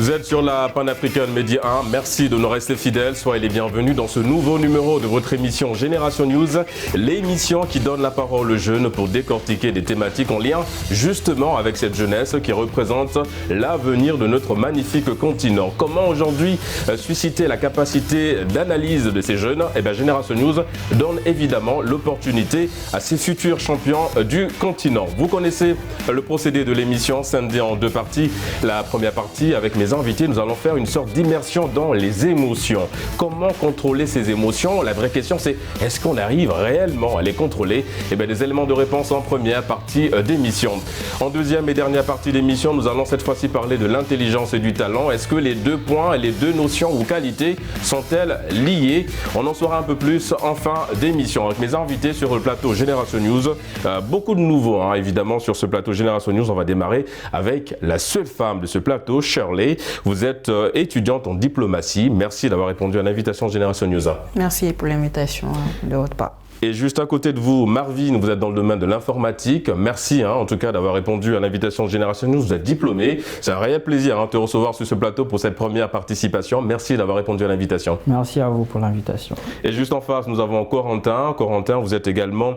Vous êtes sur la Pan-African Media 1. Merci de nous rester fidèles. Soyez les bienvenus dans ce nouveau numéro de votre émission Génération News, l'émission qui donne la parole aux jeunes pour décortiquer des thématiques en lien justement avec cette jeunesse qui représente l'avenir de notre magnifique continent. Comment aujourd'hui susciter la capacité d'analyse de ces jeunes? Eh bien, Génération News donne évidemment l'opportunité à ces futurs champions du continent. Vous connaissez le procédé de l'émission, scindé en deux parties. La première partie, avec mes invités, nous allons faire une sorte d'immersion dans les émotions. Comment contrôler ces émotions? La vraie question, c'est est-ce qu'on arrive réellement à les contrôler? Eh bien, des éléments de réponse en première partie d'émission. En deuxième et dernière partie d'émission, nous allons cette fois-ci parler de l'intelligence et du talent. Est-ce que les deux points, les deux notions ou qualités sont-elles liées? On en saura un peu plus en fin d'émission. Avec mes invités sur le plateau Génération News, beaucoup de nouveaux, évidemment, sur ce plateau Génération News. On va démarrer avec la seule femme de ce plateau, Shirley. Vous êtes étudiante en diplomatie. Merci d'avoir répondu à l'invitation Génération News. Merci pour l'invitation de votre part. Et juste à côté de vous, Marvin, vous êtes dans le domaine de l'informatique. Merci en tout cas d'avoir répondu à l'invitation de Génération News. Vous êtes diplômé. C'est un réel plaisir de te recevoir sur ce plateau pour cette première participation. Merci d'avoir répondu à l'invitation. Merci à vous pour l'invitation. Et juste en face, nous avons Corentin. Corentin, vous êtes également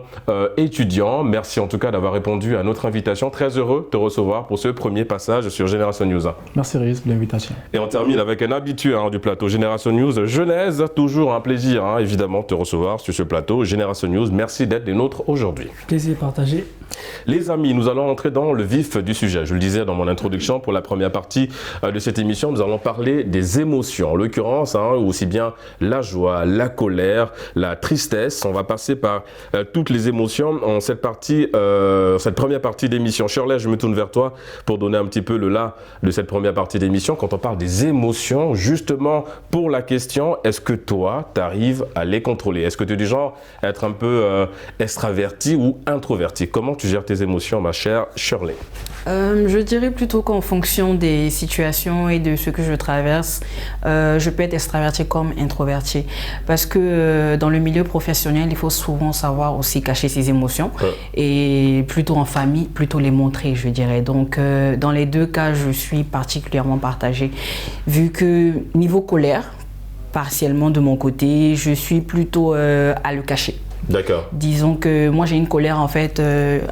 étudiant. Merci en tout cas d'avoir répondu à notre invitation. Très heureux de te recevoir pour ce premier passage sur Génération News. Merci Rhys pour l'invitation. Et on termine avec un habitué du plateau Génération News, Genèse. Toujours un plaisir évidemment de te recevoir sur ce plateau Génération News. Merci d'être des nôtres aujourd'hui. Plaisir partagé. Les amis, nous allons entrer dans le vif du sujet. Je le disais dans mon introduction, pour la première partie de cette émission, nous allons parler des émotions. En l'occurrence, aussi bien la joie, la colère, la tristesse. On va passer par toutes les émotions en cette première partie d'émission. Shirley, je me tourne vers toi pour donner un petit peu le là de cette première partie d'émission. Quand on parle des émotions, justement pour la question, est-ce que toi, tu arrives à les contrôler? Est-ce que tu es du genre à être un peu extraverti ou introverti? Comment tu gères tes émotions, ma chère Shirley? Je dirais plutôt qu'en fonction des situations et de ce que je traverse, je peux être extraverti comme introverti. Parce que dans le milieu professionnel, il faut souvent savoir aussi cacher ses émotions. Et plutôt en famille, plutôt les montrer, je dirais. Donc, dans les deux cas, je suis particulièrement partagée. Vu que niveau colère, partiellement de mon côté, je suis plutôt à le cacher. D'accord. Disons que moi j'ai une colère en fait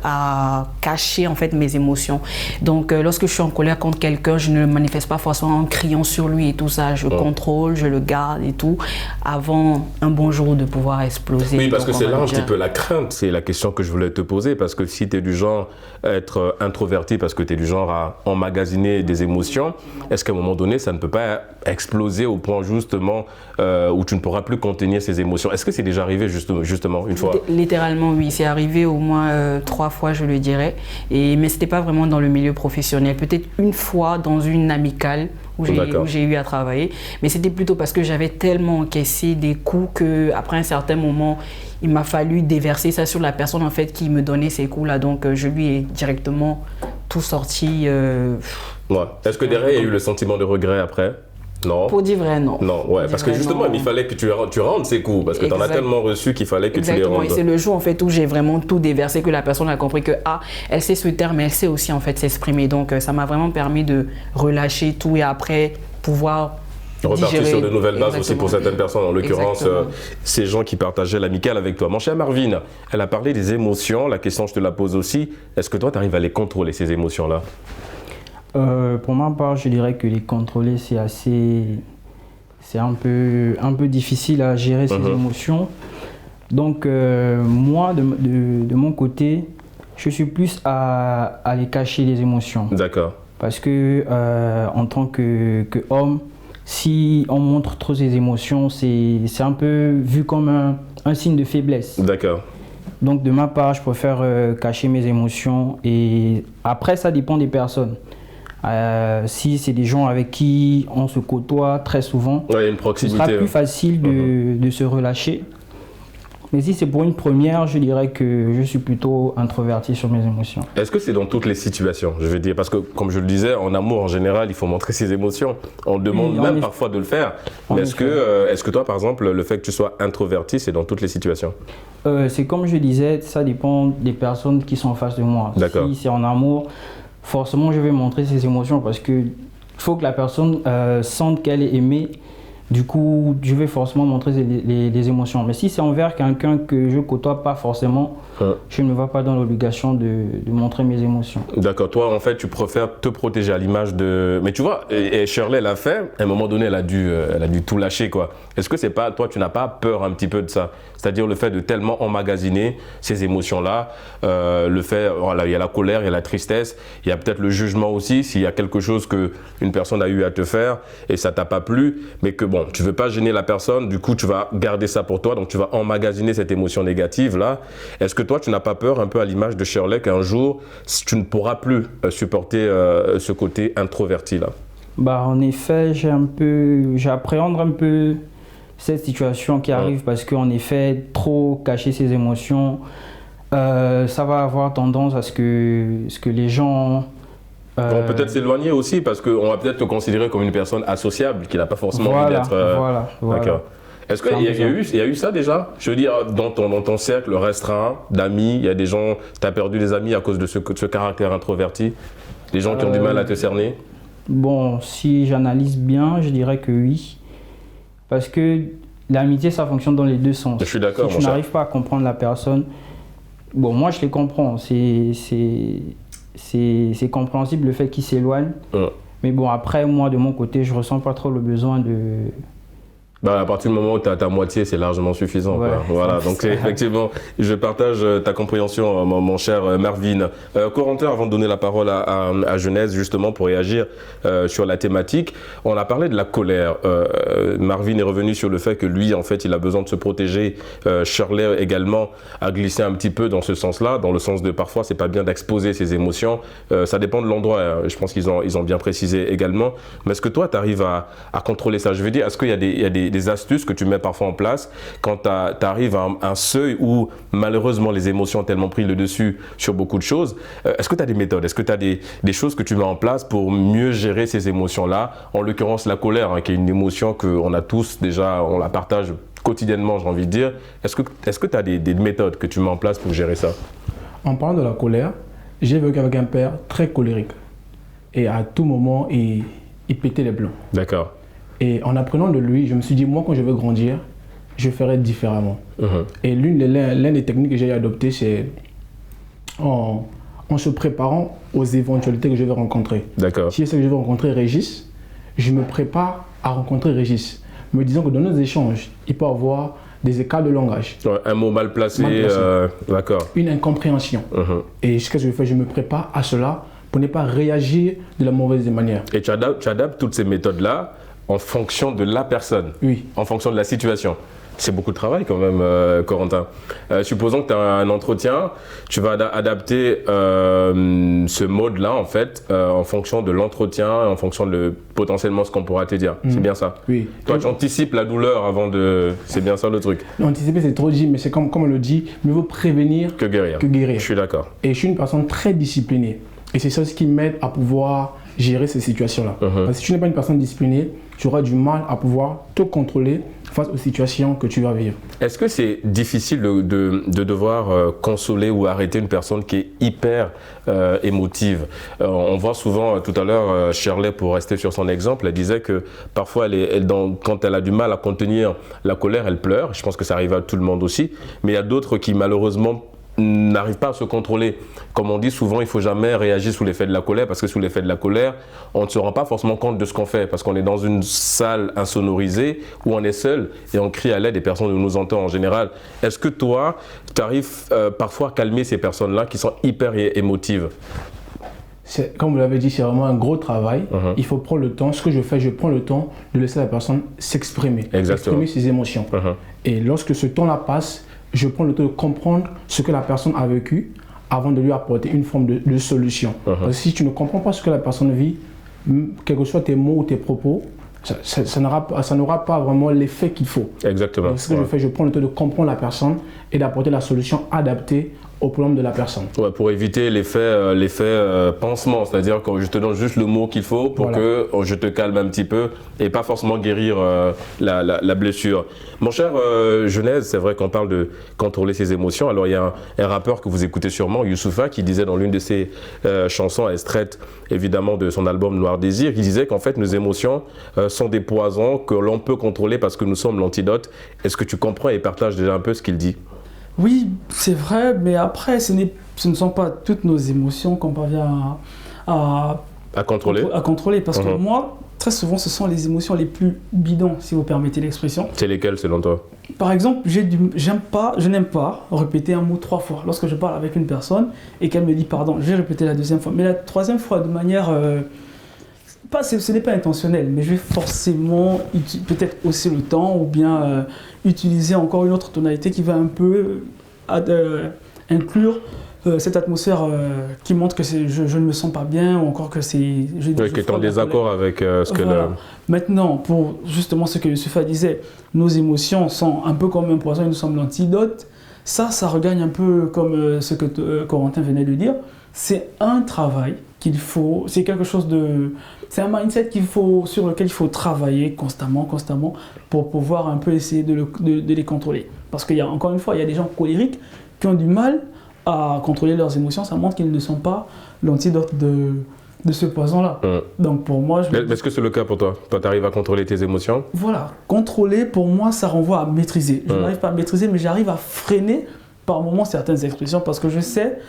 à cacher en fait mes émotions. Donc lorsque je suis en colère contre quelqu'un, je ne le manifeste pas forcément en criant sur lui et tout ça. Je contrôle, je le garde et tout avant un bon jour de pouvoir exploser. Oui, parce donc, que c'est là un petit peu la crainte. C'est la question que je voulais te poser, parce que si tu es du genre à être introverti, parce que tu es du genre à emmagasiner des émotions, est-ce qu'à un moment donné ça ne peut pas exploser au point justement où tu ne pourras plus contenir ces émotions? Est-ce que c'est déjà arrivé justement une fois? Littéralement oui, c'est arrivé au moins 3 fois je le dirais, mais c'était pas vraiment dans le milieu professionnel, peut-être une fois dans une amicale où j'ai eu à travailler, mais c'était plutôt parce que j'avais tellement encaissé des coups qu'après un certain moment il m'a fallu déverser ça sur la personne en fait qui me donnait ces coups là, donc je lui ai directement tout sorti. Est-ce que derrière il y a eu le sentiment de regret après? Non. Pour dire vrai, non. Non, parce que justement, il fallait que tu rendes ces coups, parce que tu en as tellement reçu qu'il fallait que tu les rendes. Et c'est le jour en fait où j'ai vraiment tout déversé, que la personne a compris que elle sait se taire, mais elle sait aussi en fait s'exprimer. Donc ça m'a vraiment permis de relâcher tout et après pouvoir repartir sur de nouvelles bases aussi pour certaines personnes, en l'occurrence ces gens qui partageaient l'amicale avec toi. Mon cher Marvin, elle a parlé des émotions, la question je te la pose aussi, est-ce que toi tu arrives à les contrôler ces émotions-là? Pour ma part, je dirais que les contrôler, c'est un peu difficile à gérer ces émotions. Donc moi, de mon côté, je suis plus à les cacher les émotions. D'accord. Parce que en tant qu'homme, si on montre trop ses émotions, c'est un peu vu comme un signe de faiblesse. D'accord. Donc de ma part, je préfère cacher mes émotions et après, ça dépend des personnes. Si c'est des gens avec qui on se côtoie très souvent, il y a une proximité, ce sera plus facile de se relâcher. Mais si c'est pour une première, je dirais que je suis plutôt introverti sur mes émotions. Est-ce que c'est dans toutes les situations, je veux dire, parce que comme je le disais, en amour en général, il faut montrer ses émotions. On demande même parfois de le faire. Mais est-ce que toi, par exemple, le fait que tu sois introverti, c'est dans toutes les situations? C'est comme je disais, ça dépend des personnes qui sont en face de moi. D'accord. Si c'est en amour, forcément je vais montrer ces émotions parce que Il faut que la personne sente qu'elle est aimée. Du coup, je vais forcément montrer les émotions. Mais si c'est envers quelqu'un que je côtoie pas forcément, je ne me vois pas dans l'obligation de montrer mes émotions. D'accord. Toi, en fait, tu préfères te protéger à l'image de... Mais tu vois, et Shirley l'a fait. À un moment donné, elle a dû tout lâcher, quoi. Est-ce que c'est pas... Toi, tu n'as pas peur un petit peu de ça? C'est-à-dire le fait de tellement emmagasiner ces émotions-là, le fait... Voilà, il y a la colère, il y a la tristesse, il y a peut-être le jugement aussi, s'il y a quelque chose qu'une personne a eu à te faire et ça t'a pas plu, mais que bon, tu veux pas gêner la personne, du coup, tu vas garder ça pour toi, donc tu vas emmagasiner cette émotion négative-là. Est-ce que toi, tu n'as pas peur, un peu à l'image de Shirley, qu'un jour, tu ne pourras plus supporter ce côté introverti-là? Bah, en effet, j'appréhende un peu cette situation qui arrive parce qu'en effet, trop cacher ses émotions, ça va avoir tendance à ce que les gens... vont peut-être s'éloigner aussi parce qu'on va peut-être te considérer comme une personne associable qui n'a pas forcément envie d'être... Voilà. D'accord. Est-ce qu'il y a eu ça déjà? Je veux dire, dans ton cercle restreint d'amis, il y a des gens, tu as perdu des amis à cause de ce caractère introverti? Des gens qui ont du mal à te cerner? Bon, si j'analyse bien, je dirais que oui. Parce que l'amitié, ça fonctionne dans les deux sens. Je suis d'accord, si tu n'arrives pas à comprendre la personne, bon, moi je les comprends. C'est compréhensible le fait qu'ils s'éloignent. Mais bon, après, moi, de mon côté, je ressens pas trop le besoin de... Bah, à partir du moment où tu as ta moitié, c'est largement suffisant. Ouais, quoi. Voilà, donc effectivement, je partage ta compréhension, mon cher Marvin. Corentin, avant de donner la parole à Genèse, justement, pour réagir sur la thématique, on a parlé de la colère. Marvin est revenu sur le fait que lui, en fait, il a besoin de se protéger. Shirley également a glissé un petit peu dans ce sens-là, dans le sens de parfois, c'est pas bien d'exposer ses émotions. Ça dépend de l'endroit. Hein. Je pense qu'ils ont bien précisé également. Mais est-ce que toi, tu arrives à contrôler ça? Je veux dire, est-ce qu'il y a des astuces que tu mets parfois en place quand tu arrives à un seuil où malheureusement les émotions ont tellement pris le dessus sur beaucoup de choses? Est-ce que tu as des méthodes? Est-ce que tu as des choses que tu mets en place pour mieux gérer ces émotions-là? En l'occurrence la colère, hein, qui est une émotion qu'on a tous déjà, on la partage quotidiennement, j'ai envie de dire. Est-ce que tu as des méthodes que tu mets en place pour gérer ça? En parlant de la colère, j'ai vécu avec un père très colérique. Et à tout moment, il pétait les plombs. D'accord. Et en apprenant de lui, je me suis dit, moi, quand je veux grandir, je ferai différemment. Et l'une des techniques que j'ai adoptées, c'est en se préparant aux éventualités que je vais rencontrer. D'accord. Si je sais que je vais rencontrer Régis, je me prépare à rencontrer Régis, me disant que dans nos échanges, il peut y avoir des écarts de langage. Ouais, un mot mal placé. D'accord. Une incompréhension. Et ce que je fais, je me prépare à cela pour ne pas réagir de la mauvaise manière. Et tu adaptes toutes ces méthodes-là en fonction de la personne, oui, en fonction de la situation. C'est beaucoup de travail quand même, Corentin. Supposons que tu as un entretien, tu vas adapter ce mode-là en fait en fonction de l'entretien, en fonction de potentiellement ce qu'on pourra te dire. C'est bien ça? Oui. Toi, tu anticipes la douleur avant de... C'est bien ça le truc? Anticiper, c'est trop dit, mais c'est comme on le dit, mieux vaut prévenir que guérir. Je suis d'accord. Et je suis une personne très disciplinée. Et c'est ça ce qui m'aide à pouvoir gérer ces situations-là. Parce que si tu n'es pas une personne disciplinée, tu auras du mal à pouvoir te contrôler face aux situations que tu vas vivre. Est-ce que c'est difficile de devoir consoler ou arrêter une personne qui est hyper émotive? On voit souvent, tout à l'heure, Shirley, pour rester sur son exemple, elle disait que parfois, quand elle a du mal à contenir la colère, elle pleure. Je pense que ça arrive à tout le monde aussi. Mais il y a d'autres qui, malheureusement, n'arrive pas à se contrôler. Comme on dit souvent, il ne faut jamais réagir sous l'effet de la colère parce que sous l'effet de la colère, on ne se rend pas forcément compte de ce qu'on fait parce qu'on est dans une salle insonorisée où on est seul et on crie à l'aide et personne ne nous entend en général. Est-ce que toi, tu arrives parfois à calmer ces personnes-là qui sont hyper émotives? Comme vous l'avez dit, c'est vraiment un gros travail. Il faut prendre le temps. Ce que je fais, je prends le temps de laisser la personne s'exprimer, exprimer ses émotions. Et lorsque ce temps-là passe, je prends le temps de comprendre ce que la personne a vécu avant de lui apporter une forme de solution. Parce que si tu ne comprends pas ce que la personne vit, quels que soient tes mots ou tes propos, ça n'aura pas vraiment l'effet qu'il faut. Exactement. Donc, ce que je fais, je prends le temps de comprendre la personne et d'apporter la solution adaptée au problème de la personne. Ouais, pour éviter l'effet pansement, c'est-à-dire que je te donne juste le mot qu'il faut pour que je te calme un petit peu et pas forcément guérir la blessure. Mon cher Genèse, c'est vrai qu'on parle de contrôler ses émotions. Alors il y a un rappeur que vous écoutez sûrement, Youssoupha, qui disait dans l'une de ses chansons extraites évidemment de son album Noir Désir, qui disait qu'en fait nos émotions sont des poisons que l'on peut contrôler parce que nous sommes l'antidote. Est-ce que tu comprends et partages déjà un peu ce qu'il dit? Oui, c'est vrai, mais après, ce ne sont pas toutes nos émotions qu'on parvient à contrôler. Parce que moi, très souvent, ce sont les émotions les plus bidons, si vous permettez l'expression. C'est lesquelles selon toi? Par exemple, je n'aime pas répéter un mot 3 fois. Lorsque je parle avec une personne et qu'elle me dit pardon, je vais répéter la 2e fois. Mais la 3e fois, de manière... ce n'est pas intentionnel, mais je vais forcément peut-être hausser le ton ou bien utiliser encore une autre tonalité qui va un peu inclure cette atmosphère qui montre que je ne me sens pas bien ou encore que c'est... que tu es en désaccord avec ce que... Voilà. Maintenant, pour justement ce que Youssoupha disait, nos émotions sont un peu comme un poison et nous sommes l'antidote. Ça regagne un peu comme ce que Corentin venait de dire. C'est un travail qu'il faut... C'est quelque chose de... C'est un mindset sur lequel il faut travailler constamment pour pouvoir un peu essayer de les contrôler. Parce qu'il y a, encore une fois, il y a des gens colériques qui ont du mal à contrôler leurs émotions. Ça montre qu'ils ne sont pas l'antidote de ce poison-là. Donc pour moi... Est-ce que c'est le cas pour toi? Toi, tu arrives à contrôler tes émotions? Voilà. Contrôler, pour moi, ça renvoie à maîtriser. Je n'arrive pas à maîtriser, mais j'arrive à freiner par moments certaines expressions parce que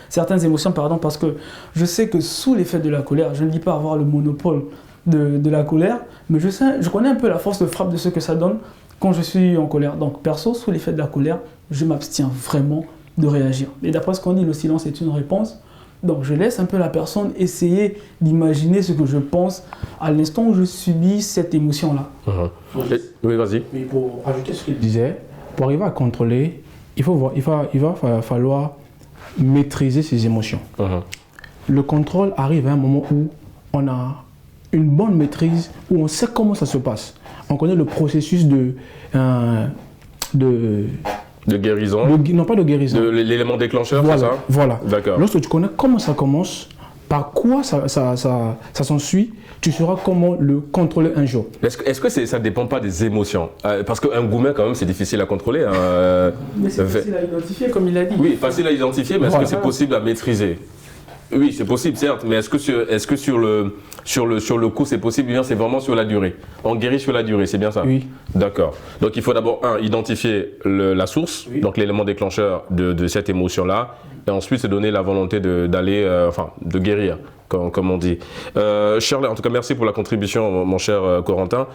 certaines émotions, parce que je sais que sous l'effet de la colère, je ne dis pas avoir le monopole de la colère, mais je connais un peu la force de frappe de ce que ça donne quand je suis en colère. Donc perso, sous l'effet de la colère, je m'abstiens vraiment de réagir. Et d'après ce qu'on dit, le silence est une réponse. Donc je laisse un peu la personne essayer d'imaginer ce que je pense à l'instant où je subis cette émotion-là. Oui, vas-y. Mais pour ajouter ce qu'il disait, pour arriver à contrôler, il va falloir maîtriser ses émotions. Le contrôle arrive à un moment où on a une bonne maîtrise, où on sait comment ça se passe. On connaît le processus de guérison. Non, pas de guérison. L'élément déclencheur, voilà, c'est ça? Voilà. D'accord. Lorsque tu connais comment ça commence, par quoi ça s'ensuit, tu sauras comment le contrôler un jour. Est-ce que ça ne dépend pas des émotions? Parce qu'un gourmet, quand même, c'est difficile à contrôler. Mais c'est facile à identifier, comme il a dit. Oui, facile à identifier, mais est-ce que c'est possible à maîtriser? Oui, c'est possible, certes, mais est-ce que sur le coup, c'est possible? Bien, c'est vraiment sur la durée. On guérit sur la durée, c'est bien ça? Oui. D'accord. Donc, il faut d'abord, identifier la source, donc l'élément déclencheur de cette émotion-là, et ensuite se donner la volonté de guérir, comme on dit. Shirley, en tout cas, merci pour la contribution, mon cher Corentin.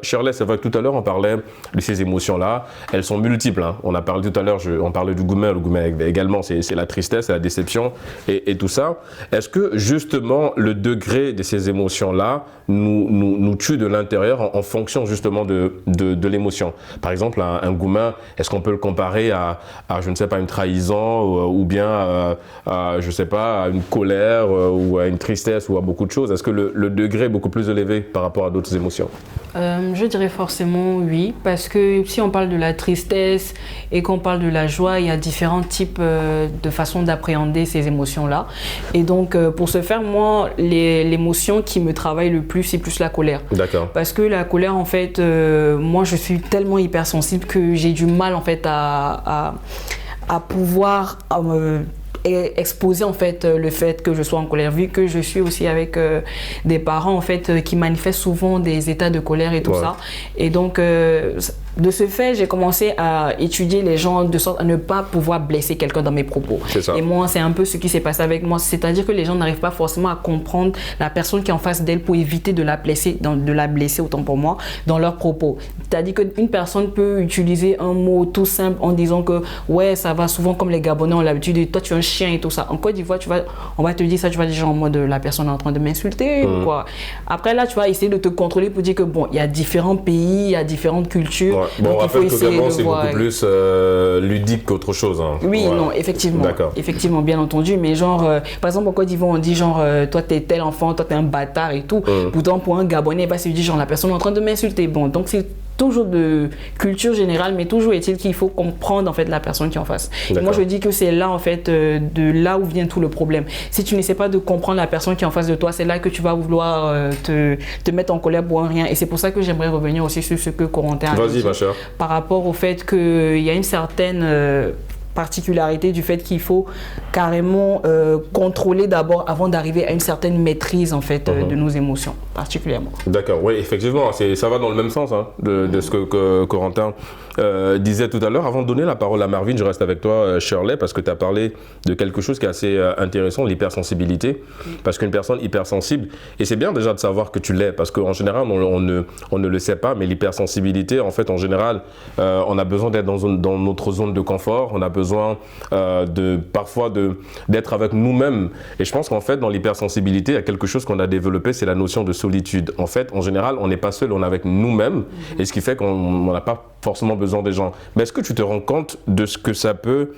Shirley, c'est vrai que tout à l'heure, on parlait de ces émotions-là. Elles sont multiples. On a parlé tout à l'heure, on parlait du gourmet. Le gourmet également, c'est la tristesse, la déception et tout ça. Est-ce que, justement, le degré de ces émotions-là nous tue de l'intérieur en fonction, justement, de l'émotion? Par exemple, un gourmet, est-ce qu'on peut le comparer à, je ne sais pas, une trahison ou bien je ne sais pas, à une colère ou à une tristesse ou à beaucoup de choses? Est-ce que le degré est beaucoup plus élevé par rapport à d'autres émotions? Je dirais forcément oui, parce que si on parle de la tristesse et qu'on parle de la joie, il y a différents types de façons d'appréhender ces émotions-là. Et donc, pour ce faire, moi, l'émotion qui me travaille le plus, c'est plus la colère. D'accord. Parce que la colère, en fait, moi, je suis tellement hypersensible que j'ai du mal, en fait, à pouvoir exposer en fait le fait que je sois en colère, vu que je suis aussi avec des parents en fait qui manifestent souvent des états de colère et tout ça. Et donc de ce fait, j'ai commencé à étudier les gens de sorte à ne pas pouvoir blesser quelqu'un dans mes propos. Et moi, c'est un peu ce qui s'est passé avec moi. C'est-à-dire que les gens n'arrivent pas forcément à comprendre la personne qui est en face d'elle pour éviter de la blesser autant pour moi dans leurs propos. C'est-à-dire qu'une personne peut utiliser un mot tout simple en disant que ouais, ça va souvent comme les Gabonais ont l'habitude de toi tu es un chien et tout ça. En Côte d'Ivoire, on va te dire ça, tu vas dire en mode la personne est en train de m'insulter ou quoi. Après là, tu vas essayer de te contrôler pour dire que bon, il y a différents pays, il y a différentes cultures. Bon, on rappelle que Gabon, c'est beaucoup plus ludique qu'autre chose. Oui, non, effectivement. Effectivement, bien entendu. Mais genre, par exemple, en Côte d'Ivoire, on dit genre, toi, t'es tel enfant, toi, t'es un bâtard et tout. Pourtant, pour un Gabonais, il va se dire genre, la personne est en train de m'insulter. Bon, donc c'est toujours de culture générale, mais toujours est-il qu'il faut comprendre en fait la personne qui est en face. Et moi je dis que c'est là en fait de là où vient tout le problème. Si tu n'essaies pas de comprendre la personne qui est en face de toi, c'est là que tu vas vouloir te mettre en colère pour un rien. Et c'est pour ça que j'aimerais revenir aussi sur ce que Corentin a dit par rapport au fait qu'il y a une certaine particularité du fait qu'il faut carrément contrôler d'abord avant d'arriver à une certaine maîtrise en fait de nos émotions particulièrement. D'accord, oui, effectivement, ça va dans le même sens hein, de ce que Corentin disait tout à l'heure. Avant de donner la parole à Marvin, je reste avec toi Shirley, parce que tu as parlé de quelque chose qui est assez intéressant, l'hypersensibilité, parce qu'une personne hypersensible, et c'est bien déjà de savoir que tu l'es, parce qu'en général on ne le sait pas, mais l'hypersensibilité en fait en général on a besoin d'être dans notre zone de confort, on a besoin parfois d'être avec nous-mêmes, et je pense qu'en fait dans l'hypersensibilité il y a quelque chose qu'on a développé, c'est la notion de solitude. En fait en général on n'est pas seul, on est avec nous-mêmes, et ce qui fait qu'on n'a pas forcément besoin des gens. Mais est-ce que tu te rends compte de ce que ça peut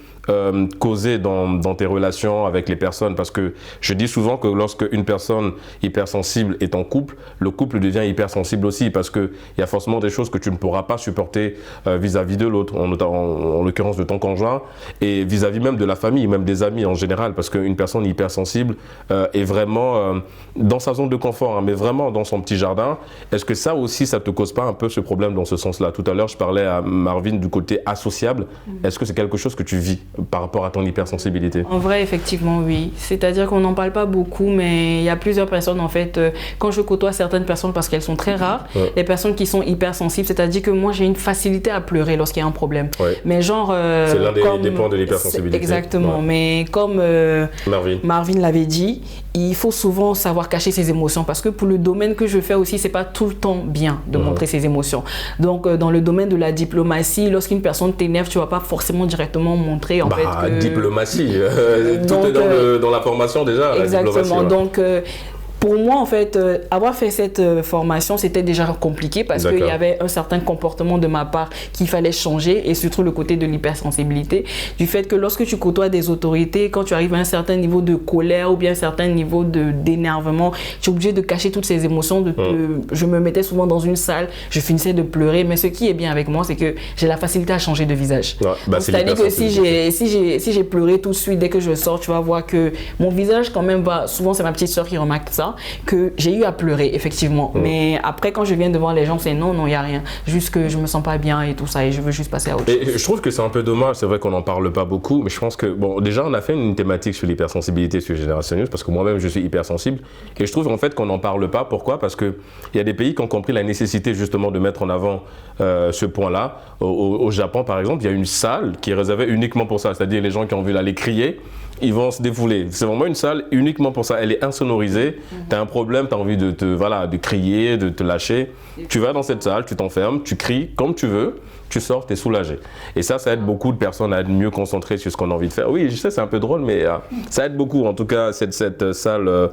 causer dans tes relations avec les personnes? Parce que je dis souvent que lorsque une personne hypersensible est en couple, le couple devient hypersensible aussi, parce qu'il y a forcément des choses que tu ne pourras pas supporter vis-à-vis de l'autre, en l'occurrence de ton conjoint, et vis-à-vis même de la famille, même des amis en général, parce qu'une personne hypersensible est vraiment dans sa zone de confort, hein, mais vraiment dans son petit jardin. Est-ce que ça aussi, ça ne te cause pas un peu ce problème dans ce sens-là? Tout à l'heure, je parlais à Marvin du côté associable. Est-ce que c'est quelque chose que tu vis par rapport à ton hypersensibilité? En vrai, effectivement, oui. C'est-à-dire qu'on n'en parle pas beaucoup, mais il y a plusieurs personnes, en fait, quand je côtoie certaines personnes, parce qu'elles sont très rares, les personnes qui sont hypersensibles, c'est-à-dire que moi, j'ai une facilité à pleurer lorsqu'il y a un problème. Mais genre... c'est l'un des points de l'hypersensibilité. Exactement, mais comme Marvin l'avait dit, il faut souvent savoir cacher ses émotions, parce que pour le domaine que je fais aussi, c'est pas tout le temps bien de montrer ses émotions. Donc, dans le domaine de la diplomatie, lorsqu'une personne t'énerve, tu vas pas forcément directement montrer en fait que... Diplomatie, tout est dans la formation déjà. Exactement, la diplomatie, donc... Pour moi, en fait, avoir fait cette formation, c'était déjà compliqué parce qu'il y avait un certain comportement de ma part qu'il fallait changer, et surtout le côté de l'hypersensibilité, du fait que lorsque tu côtoies des autorités, quand tu arrives à un certain niveau de colère ou bien un certain niveau d'énervement, tu es obligé de cacher toutes ces émotions. Je me mettais souvent dans une salle, je finissais de pleurer, mais ce qui est bien avec moi, c'est que j'ai la facilité à changer de visage. C'est-à-dire que si j'ai pleuré tout de suite, dès que je sors, tu vas voir que mon visage quand même va... Souvent, c'est ma petite soeur qui remarque ça, que j'ai eu à pleurer effectivement, mais après quand je viens devant les gens, c'est non, il n'y a rien, juste que je me sens pas bien et tout ça, et je veux juste passer à autre chose. Je trouve que c'est un peu dommage, c'est vrai qu'on n'en parle pas beaucoup, mais je pense que, bon, déjà on a fait une thématique sur l'hypersensibilité sur Génération News, parce que moi-même je suis hypersensible, et je trouve en fait qu'on n'en parle pas. Pourquoi? Parce qu'il y a des pays qui ont compris la nécessité justement de mettre en avant ce point-là. Au Japon par exemple, il y a une salle qui est réservée uniquement pour ça, c'est-à-dire les gens qui ont envie d'aller crier, ils vont se défouler. C'est vraiment une salle uniquement pour ça. Elle est insonorisée. Tu as un problème, tu as envie de crier, de te lâcher. Tu vas dans cette salle, tu t'enfermes, tu cries comme tu veux, tu sors, tu es soulagé. Et ça aide beaucoup de personnes à être mieux concentrées sur ce qu'on a envie de faire. Oui, je sais, c'est un peu drôle, mais ça aide beaucoup, en tout cas, cette salle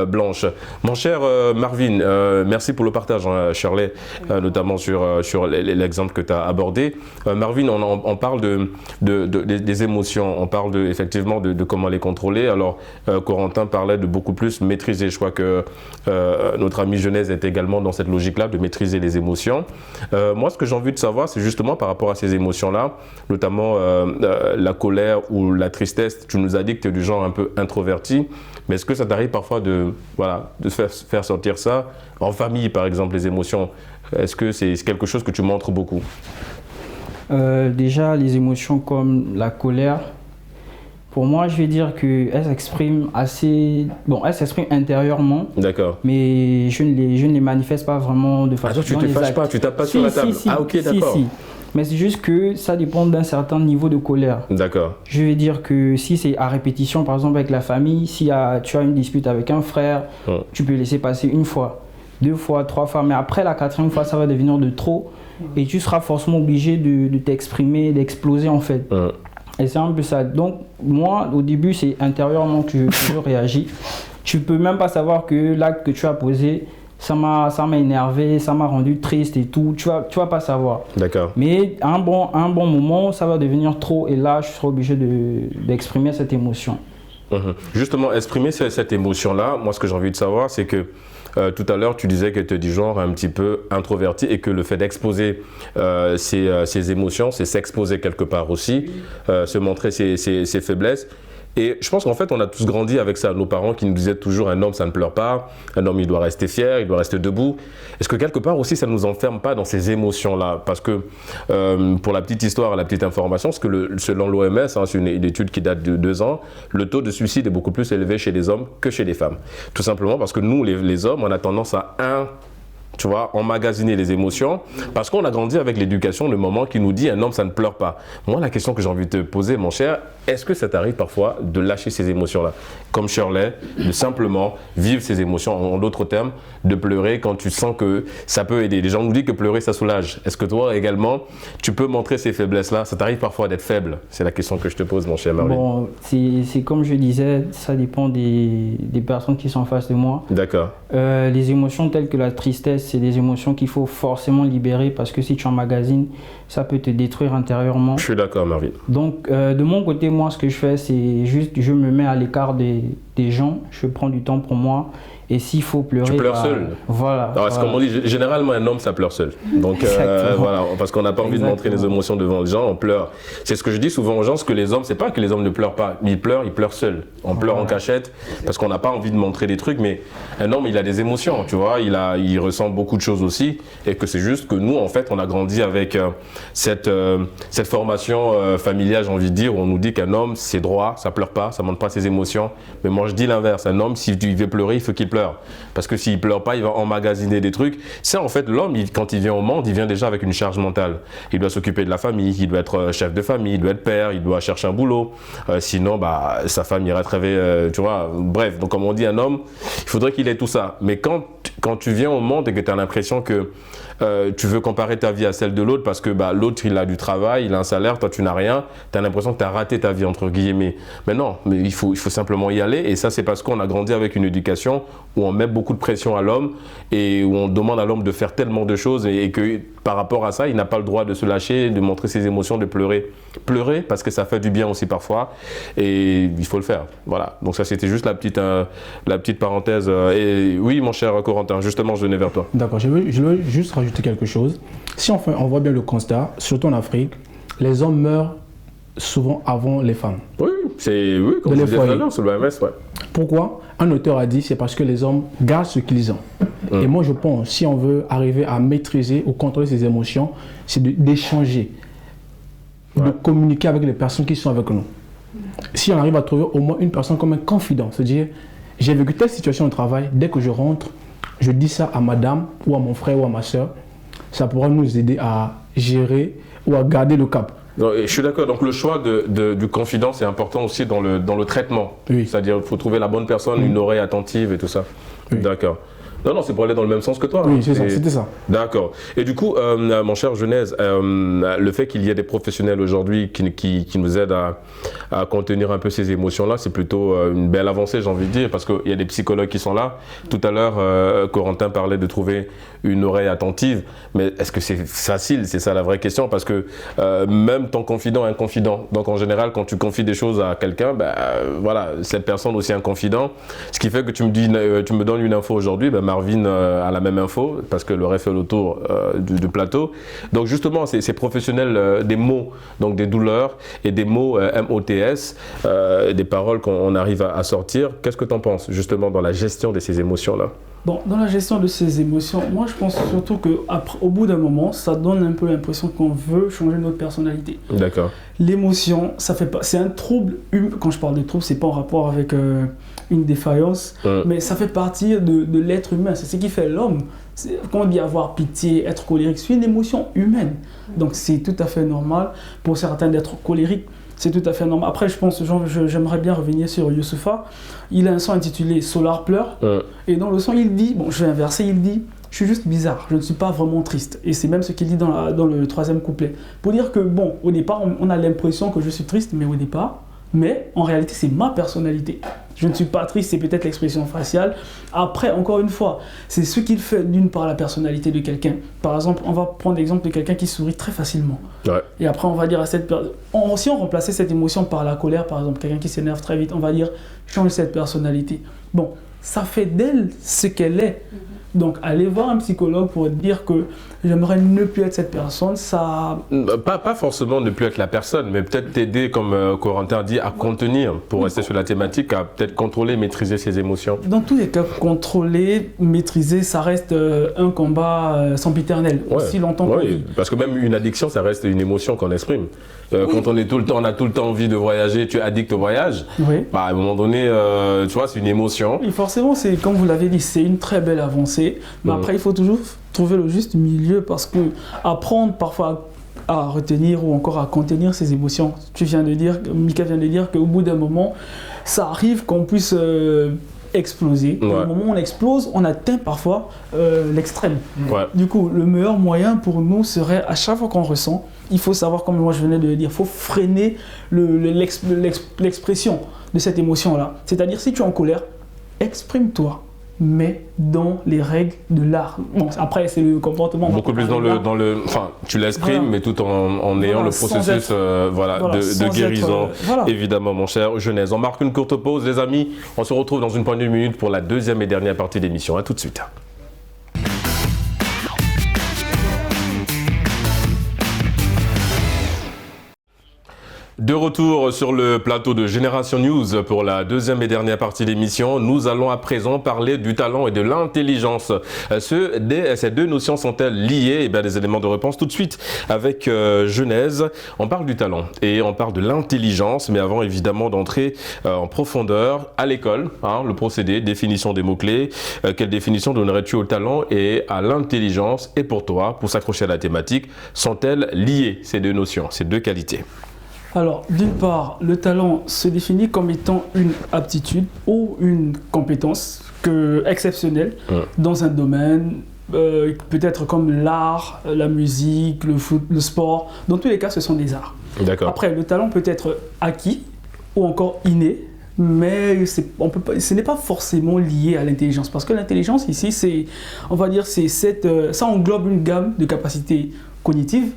blanche. Mon cher Marvin, merci pour le partage, hein, Shirley, notamment sur l'exemple que tu as abordé. Marvin, on parle des émotions, on parle effectivement de comment les contrôler. Alors, Corentin parlait de beaucoup plus maîtriser. Je crois que notre ami Genèse est également dans cette logique-là, de maîtriser les émotions. Moi, ce que j'ai envie de savoir, c'est justement par rapport à ces émotions-là, notamment la colère ou la tristesse. Tu nous as dit que tu es du genre un peu introverti, mais est-ce que ça t'arrive parfois de faire sortir ça en famille, par exemple, les émotions? Est-ce que c'est quelque chose que tu montres beaucoup? Déjà, les émotions comme la colère, pour moi, je vais dire qu'elles s'expriment elles s'expriment intérieurement. D'accord. Mais je ne les manifeste pas vraiment de façon... Attends, tu ne te fâches pas, tu tapes pas sur la table. Ah ok, d'accord. Mais c'est juste que ça dépend d'un certain niveau de colère. D'accord. Je vais dire que si c'est à répétition, par exemple avec la famille, si tu as une dispute avec un frère, tu peux laisser passer une fois, 2 fois, 3 fois, mais après la 4e fois, ça va devenir de trop, et tu seras forcément obligé de t'exprimer, d'exploser en fait. Et c'est un peu ça. Donc moi, au début, c'est intérieurement que je réagis. Tu peux même pas savoir que l'acte que tu as posé, ça m'a énervé, ça m'a rendu triste et tout. Tu vas pas savoir. D'accord. Mais à un bon moment, ça va devenir trop, et là, je serai obligé d'exprimer cette émotion. Justement, exprimer cette émotion-là, moi ce que j'ai envie de savoir, c'est que tout à l'heure tu disais que tu es du genre un petit peu introverti et que le fait d'exposer ses émotions, c'est s'exposer quelque part aussi, se montrer ses faiblesses. Et je pense qu'en fait, on a tous grandi avec ça. Nos parents qui nous disaient toujours un homme, ça ne pleure pas, un homme, il doit rester fier, il doit rester debout. Est-ce que quelque part aussi, ça ne nous enferme pas dans ces émotions-là? Parce que pour la petite histoire, la petite information, parce que selon l'OMS, c'est une étude qui date de 2 ans, le taux de suicide est beaucoup plus élevé chez les hommes que chez les femmes. Tout simplement parce que nous, les hommes, on a tendance à emmagasiner les émotions parce qu'on a grandi avec l'éducation, le moment qui nous dit un homme ça ne pleure pas. Moi la question que j'ai envie de te poser mon cher, est-ce que ça t'arrive parfois de lâcher ces émotions là comme Shirley, de simplement vivre ces émotions, en d'autres termes, de pleurer quand tu sens que ça peut aider? Les gens nous disent que pleurer ça soulage. Est-ce que toi également tu peux montrer ces faiblesses là? Ça t'arrive parfois d'être faible? C'est la question que je te pose mon cher Marvin. Bon, c'est comme je disais, ça dépend des personnes qui sont en face de moi. D'accord. Les émotions telles que la tristesse, c'est des émotions qu'il faut forcément libérer parce que si tu emmagasines, ça peut te détruire intérieurement. Je suis d'accord, Marvin. Donc, de mon côté, moi, ce que je fais, c'est juste, je me mets à l'écart des gens, je prends du temps pour moi. Et s'il faut pleurer... Tu pleures seul. Voilà. Alors, comme on dit, généralement, un homme, ça pleure seul. Donc, voilà, parce qu'on n'a pas envie de montrer les émotions devant les gens, on pleure. C'est ce que je dis souvent aux gens, c'est que les hommes, c'est pas que les hommes ne pleurent pas, ils pleurent seuls. On pleure en cachette, parce qu'on n'a pas envie de montrer des trucs, mais un homme, il a des émotions, tu vois, il ressent beaucoup de choses aussi, et que c'est juste que nous, en fait, on a grandi avec cette formation familiale, j'ai envie de dire, où on nous dit qu'un homme, c'est droit, ça pleure pas, ça montre pas ses émotions. Mais moi, je dis l'inverse, un homme, s'il veut pleurer, il faut qu'il pleure. Parce que s'il pleure pas, il va emmagasiner des trucs. C'est en fait l'homme, quand il vient au monde, il vient déjà avec une charge mentale. Il doit s'occuper de la famille, il doit être chef de famille, il doit être père, il doit chercher un boulot. Sinon, sa femme ira travailler, tu vois. Bref, donc comme on dit, un homme, il faudrait qu'il ait tout ça. Mais quand tu viens au monde et que tu as l'impression que tu veux comparer ta vie à celle de l'autre parce que l'autre, il a du travail, il a un salaire, toi, tu n'as rien, tu as l'impression que tu as raté ta vie, entre guillemets. Mais non, mais il faut simplement y aller. Et ça, c'est parce qu'on a grandi avec une éducation où on met beaucoup de pression à l'homme et où on demande à l'homme de faire tellement de choses et que par rapport à ça, il n'a pas le droit de se lâcher, de montrer ses émotions, de pleurer. Pleurer parce que ça fait du bien aussi parfois et il faut le faire. Voilà. Donc ça, c'était juste la petite parenthèse. Et oui, mon cher Corentin, justement, je venais vers toi. D'accord, je veux juste rajouter quelque chose. Si on voit bien le constat, surtout en Afrique, les hommes meurent souvent avant les femmes. Oui, comme je disais tout à l'heure, sur l'OMS, ouais. Pourquoi? Un auteur a dit c'est parce que les hommes gardent ce qu'ils ont. Et moi je pense, si on veut arriver à maîtriser ou contrôler ses émotions, c'est d'échanger, de communiquer avec les personnes qui sont avec nous. Si on arrive à trouver au moins une personne comme un confident, c'est-à-dire j'ai vécu telle situation au travail, dès que je rentre, je dis ça à madame ou à mon frère ou à ma soeur, ça pourra nous aider à gérer ou à garder le cap. Non, je suis d'accord. Donc le choix du confident, c'est important aussi dans le traitement. Oui. C'est-à-dire qu'il faut trouver la bonne personne, une oreille attentive et tout ça. Oui. D'accord. Non, c'est pour aller dans le même sens que toi. Oui, c'était ça. D'accord. Et du coup, mon cher Genèse, le fait qu'il y ait des professionnels aujourd'hui qui nous aident à contenir un peu ces émotions-là, c'est plutôt une belle avancée, j'ai envie de dire, parce qu'il y a des psychologues qui sont là. Tout à l'heure, Corentin parlait de trouver une oreille attentive, mais est-ce que c'est facile? C'est ça la vraie question, parce que même ton confident est un confident. Donc en général, quand tu confies des choses à quelqu'un, voilà, cette personne aussi est un confident. Ce qui fait que tu me donnes une info aujourd'hui, Marvin a la même info parce que le ref fait le tour du plateau. Donc justement, ces professionnels des mots, donc des douleurs et des mots MOTS, des paroles qu'on arrive à sortir. Qu'est-ce que tu en penses justement dans la gestion de ces émotions-là? Bon, dans la gestion de ces émotions, moi je pense surtout qu'au bout d'un moment, ça donne un peu l'impression qu'on veut changer notre personnalité. D'accord. L'émotion, c'est un trouble. Quand je parle de trouble, c'est pas en rapport avec une défaillance, mais ça fait partie de l'être humain. C'est ce qui fait l'homme. Quand on dit avoir pitié, être colérique, c'est une émotion humaine. Donc c'est tout à fait normal pour certains d'être colérique. C'est tout à fait normal. Après, je pense, j'aimerais bien revenir sur Youssoupha. Il a un son intitulé Solar pleure. Et dans le son, il dit, bon, je vais inverser, il dit, je suis juste bizarre, je ne suis pas vraiment triste. Et c'est même ce qu'il dit dans le troisième couplet. Pour dire que, bon, au départ, on a l'impression que je suis triste, mais en réalité, c'est ma personnalité. Je ne suis pas triste, c'est peut-être l'expression faciale. Après, encore une fois, c'est ce qu'il fait d'une part la personnalité de quelqu'un. Par exemple, on va prendre l'exemple de quelqu'un qui sourit très facilement. Ouais. Et après, on va dire à cette personne, si on remplaçait cette émotion par la colère, par exemple, quelqu'un qui s'énerve très vite, on va dire change cette personnalité. Bon, ça fait d'elle ce qu'elle est. Donc, aller voir un psychologue pour dire que j'aimerais ne plus être cette personne, ça... Pas forcément ne plus être la personne, mais peut-être t'aider, comme Corentin dit, à contenir, pour rester sur la thématique, à peut-être contrôler, maîtriser ses émotions. Dans tous les cas, contrôler, maîtriser, ça reste un combat sempiternel, aussi longtemps qu'on vit. Parce que même une addiction, ça reste une émotion qu'on exprime. Quand on a tout le temps envie de voyager, tu es addict au voyage, bah, à un moment donné, tu vois, c'est une émotion. Et forcément, comme vous l'avez dit, c'est une très belle avancée. Mais après, il faut toujours trouver le juste milieu parce que apprendre parfois à retenir ou encore à contenir ses émotions. Mika vient de dire qu'au bout d'un moment, ça arrive qu'on puisse exploser. Au moment où on explose, on atteint parfois l'extrême. Du coup, le meilleur moyen pour nous serait, à chaque fois qu'on ressent, il faut savoir, comme moi je venais de le dire, il faut freiner l'expression de cette émotion-là. C'est-à-dire, si tu es en colère, exprime-toi, mais dans les règles de l'art. Bon, après, c'est le comportement... Beaucoup plus dans le... Enfin, tu l'exprimes, mais tout en ayant le processus de guérison. Évidemment, mon cher Genèse. On marque une courte pause, les amis. On se retrouve dans une poignée de minutes pour la deuxième et dernière partie de l'émission. À tout de suite. De retour sur le plateau de Génération News pour la deuxième et dernière partie de l'émission. Nous allons à présent parler du talent et de l'intelligence. Ces deux notions sont-elles liées? Eh bien, des éléments de réponse tout de suite avec Genèse. On parle du talent et on parle de l'intelligence, mais avant évidemment d'entrer en profondeur à l'école, le procédé, définition des mots-clés. Quelle définition donnerais-tu au talent et à l'intelligence? Et pour toi, pour s'accrocher à la thématique, sont-elles liées, ces deux notions, ces deux qualités? Alors, d'une part, le talent se définit comme étant une aptitude ou une compétence exceptionnelle dans un domaine, peut-être comme l'art, la musique, le foot, le sport. Dans tous les cas, ce sont des arts. D'accord. Après, le talent peut être acquis ou encore inné, mais ce n'est pas forcément lié à l'intelligence. Parce que l'intelligence, ici, ça englobe une gamme de capacités cognitives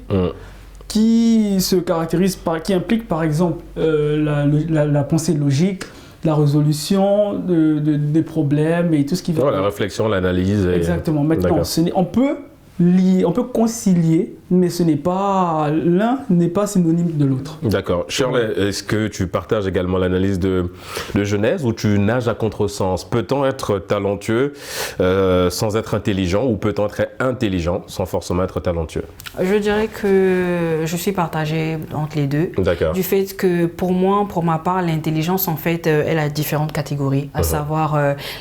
qui se caractérise qui implique par exemple la pensée logique, la résolution des problèmes et tout ce qui va... la réflexion, l'analyse. Exactement. Maintenant, on peut concilier, mais l'un n'est pas synonyme de l'autre. D'accord. Shirley, est-ce que tu partages également l'analyse de Genèse ou tu nages à contresens? Peut-on être talentueux sans être intelligent ou peut-on être intelligent sans forcément être talentueux? Je dirais que je suis partagée entre les deux. D'accord. Du fait que pour ma part, l'intelligence en fait, elle a différentes catégories, à savoir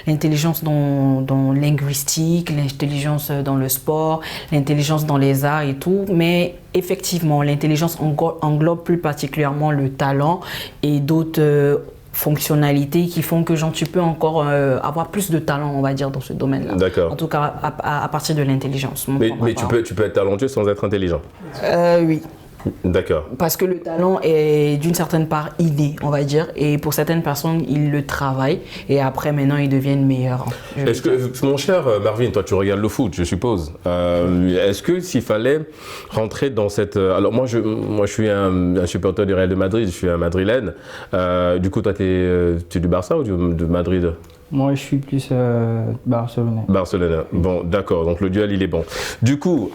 l'intelligence dans linguistique, l'intelligence dans le sport, l'intelligence dans les arts et tout, mais effectivement, l'intelligence englobe plus particulièrement le talent et d'autres fonctionnalités qui font que tu peux encore avoir plus de talent, on va dire, dans ce domaine-là. D'accord. En tout cas, à partir de l'intelligence. Mais tu peux être talentueux sans être intelligent? Oui. D'accord. Parce que le talent est d'une certaine part inné, on va dire, et pour certaines personnes, ils le travaillent et après, maintenant, ils deviennent meilleurs. Est-ce que, mon cher Marvin, toi, tu regardes le foot, je suppose. Est-ce que s'il fallait rentrer dans cette... Alors, moi, je suis un supporter du Real de Madrid, je suis un madrilène. Du coup, toi, tu es du Barça ou de Madrid? Moi, je suis plus barcelonais. Barcelonais. Bon, d'accord. Donc, le duel, il est bon. Du coup,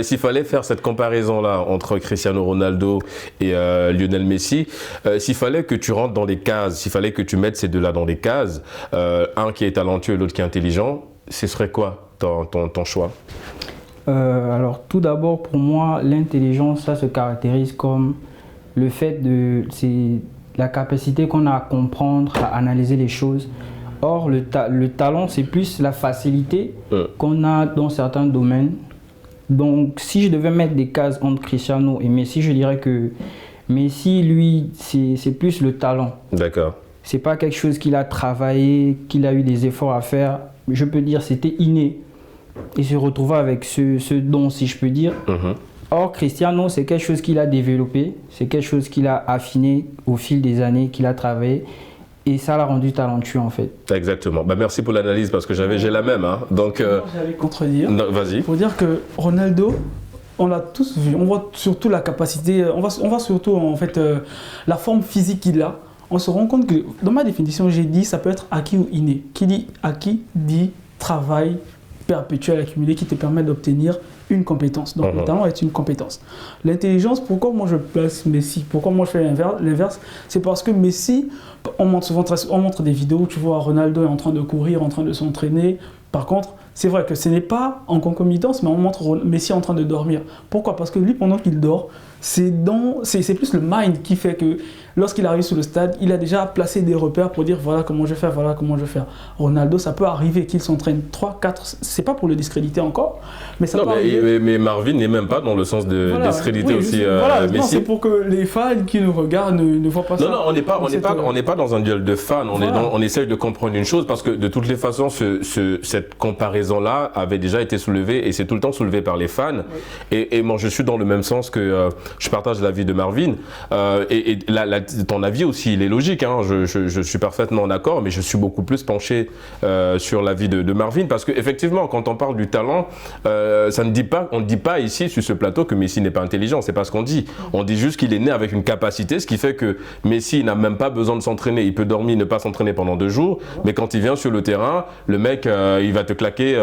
s'il fallait faire cette comparaison-là entre Cristiano Ronaldo et Lionel Messi, s'il fallait que tu rentres dans les cases, s'il fallait que tu mettes ces deux-là dans les cases, un qui est talentueux et l'autre qui est intelligent, ce serait quoi ton choix? Alors, tout d'abord, pour moi, l'intelligence, ça se caractérise comme le fait c'est la capacité qu'on a à comprendre, à analyser les choses. Or, le talent, c'est plus la facilité qu'on a dans certains domaines. Donc, si je devais mettre des cases entre Cristiano et Messi, je dirais que Messi, lui, c'est plus le talent. D'accord. C'est pas quelque chose qu'il a travaillé, qu'il a eu des efforts à faire. Je peux dire c'était inné. Il se retrouvait avec ce don, si je peux dire. Or, Cristiano, c'est quelque chose qu'il a développé. C'est quelque chose qu'il a affiné au fil des années, qu'il a travaillé. Et ça l'a rendu talentueux en fait. Exactement. Merci pour l'analyse parce que j'ai la même. Hein. Donc, j'allais contredire. Vas-y. Pour dire que Ronaldo, on l'a tous vu. On voit surtout la capacité, on voit surtout en fait la forme physique qu'il a. On se rend compte que dans ma définition, j'ai dit ça peut être acquis ou inné. Qui dit acquis dit travail perpétuel accumulé qui te permet d'obtenir une compétence. Donc le talent est une compétence. L'intelligence, pourquoi moi je place Messi, pourquoi moi je fais l'inverse, c'est parce que Messi, on montre des vidéos où tu vois Ronaldo est en train de courir, en train de s'entraîner. Par contre, c'est vrai que ce n'est pas en concomitance, mais on montre Messi en train de dormir. Pourquoi? Parce que lui, pendant qu'il dort, c'est plus le mind qui fait que lorsqu'il arrive sur le stade, il a déjà placé des repères pour dire voilà comment je vais faire, voilà comment je vais faire. Ronaldo, ça peut arriver qu'il s'entraîne 3, 4, c'est pas pour le discréditer encore, mais ça peut arriver. Mais Marvin n'est même pas dans le sens de discréditer aussi Messi. Non, c'est pour que les fans qui nous regardent ne voient pas ça. Non, on n'est pas dans un duel de fans, on essaye de comprendre une chose parce que de toutes les façons, cette comparaison-là avait déjà été soulevée et c'est tout le temps soulevé par les fans. Oui. Et moi, je suis dans le même sens que je partage l'avis de Marvin. Ton avis aussi, il est logique. Hein, je suis parfaitement d'accord, mais je suis beaucoup plus penché sur l'avis de Marvin parce qu'effectivement, quand on parle du talent, on ne dit pas ici sur ce plateau que Messi n'est pas intelligent. C'est pas ce qu'on dit. On dit juste qu'il est né avec une capacité, ce qui fait que Messi n'a même pas besoin de s'entraîner. Il peut dormir, ne pas s'entraîner pendant 2 jours, mais quand il vient sur le terrain, le mec, il va te claquer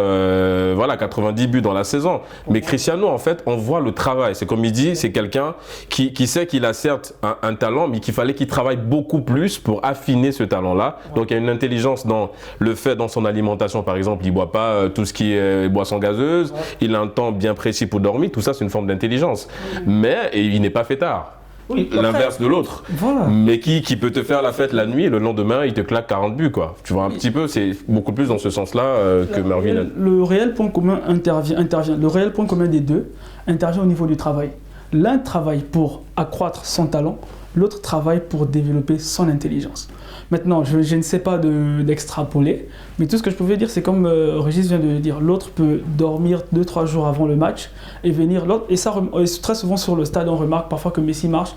90 buts dans la saison. Mais Cristiano, en fait, on voit le travail. C'est comme il dit, c'est quelqu'un qui sait qu'il a certes un talent, mais qu'il fallait qu'il travaille beaucoup plus pour affiner ce talent-là. Donc il y a une intelligence dans le fait, dans son alimentation par exemple, il ne boit pas tout ce qui est boisson gazeuse, il a un temps bien précis pour dormir, tout ça c'est une forme d'intelligence. Mais il n'est pas fêtard. Oui, l'inverse de l'autre. Voilà. Mais qui peut te faire la fête la nuit et le lendemain il te claque 40 buts quoi. Tu vois un petit peu, c'est beaucoup plus dans ce sens-là que Marvin. Le réel point commun intervient. Le réel point commun des deux intervient au niveau du travail. L'un travaille pour accroître son talent, l'autre travaille pour développer son intelligence. Maintenant, je ne sais pas d'extrapoler, mais tout ce que je pouvais dire, c'est comme Régis vient de le dire, l'autre peut dormir 2-3 jours avant le match et venir l'autre. Et ça, très souvent sur le stade, on remarque parfois que Messi marche,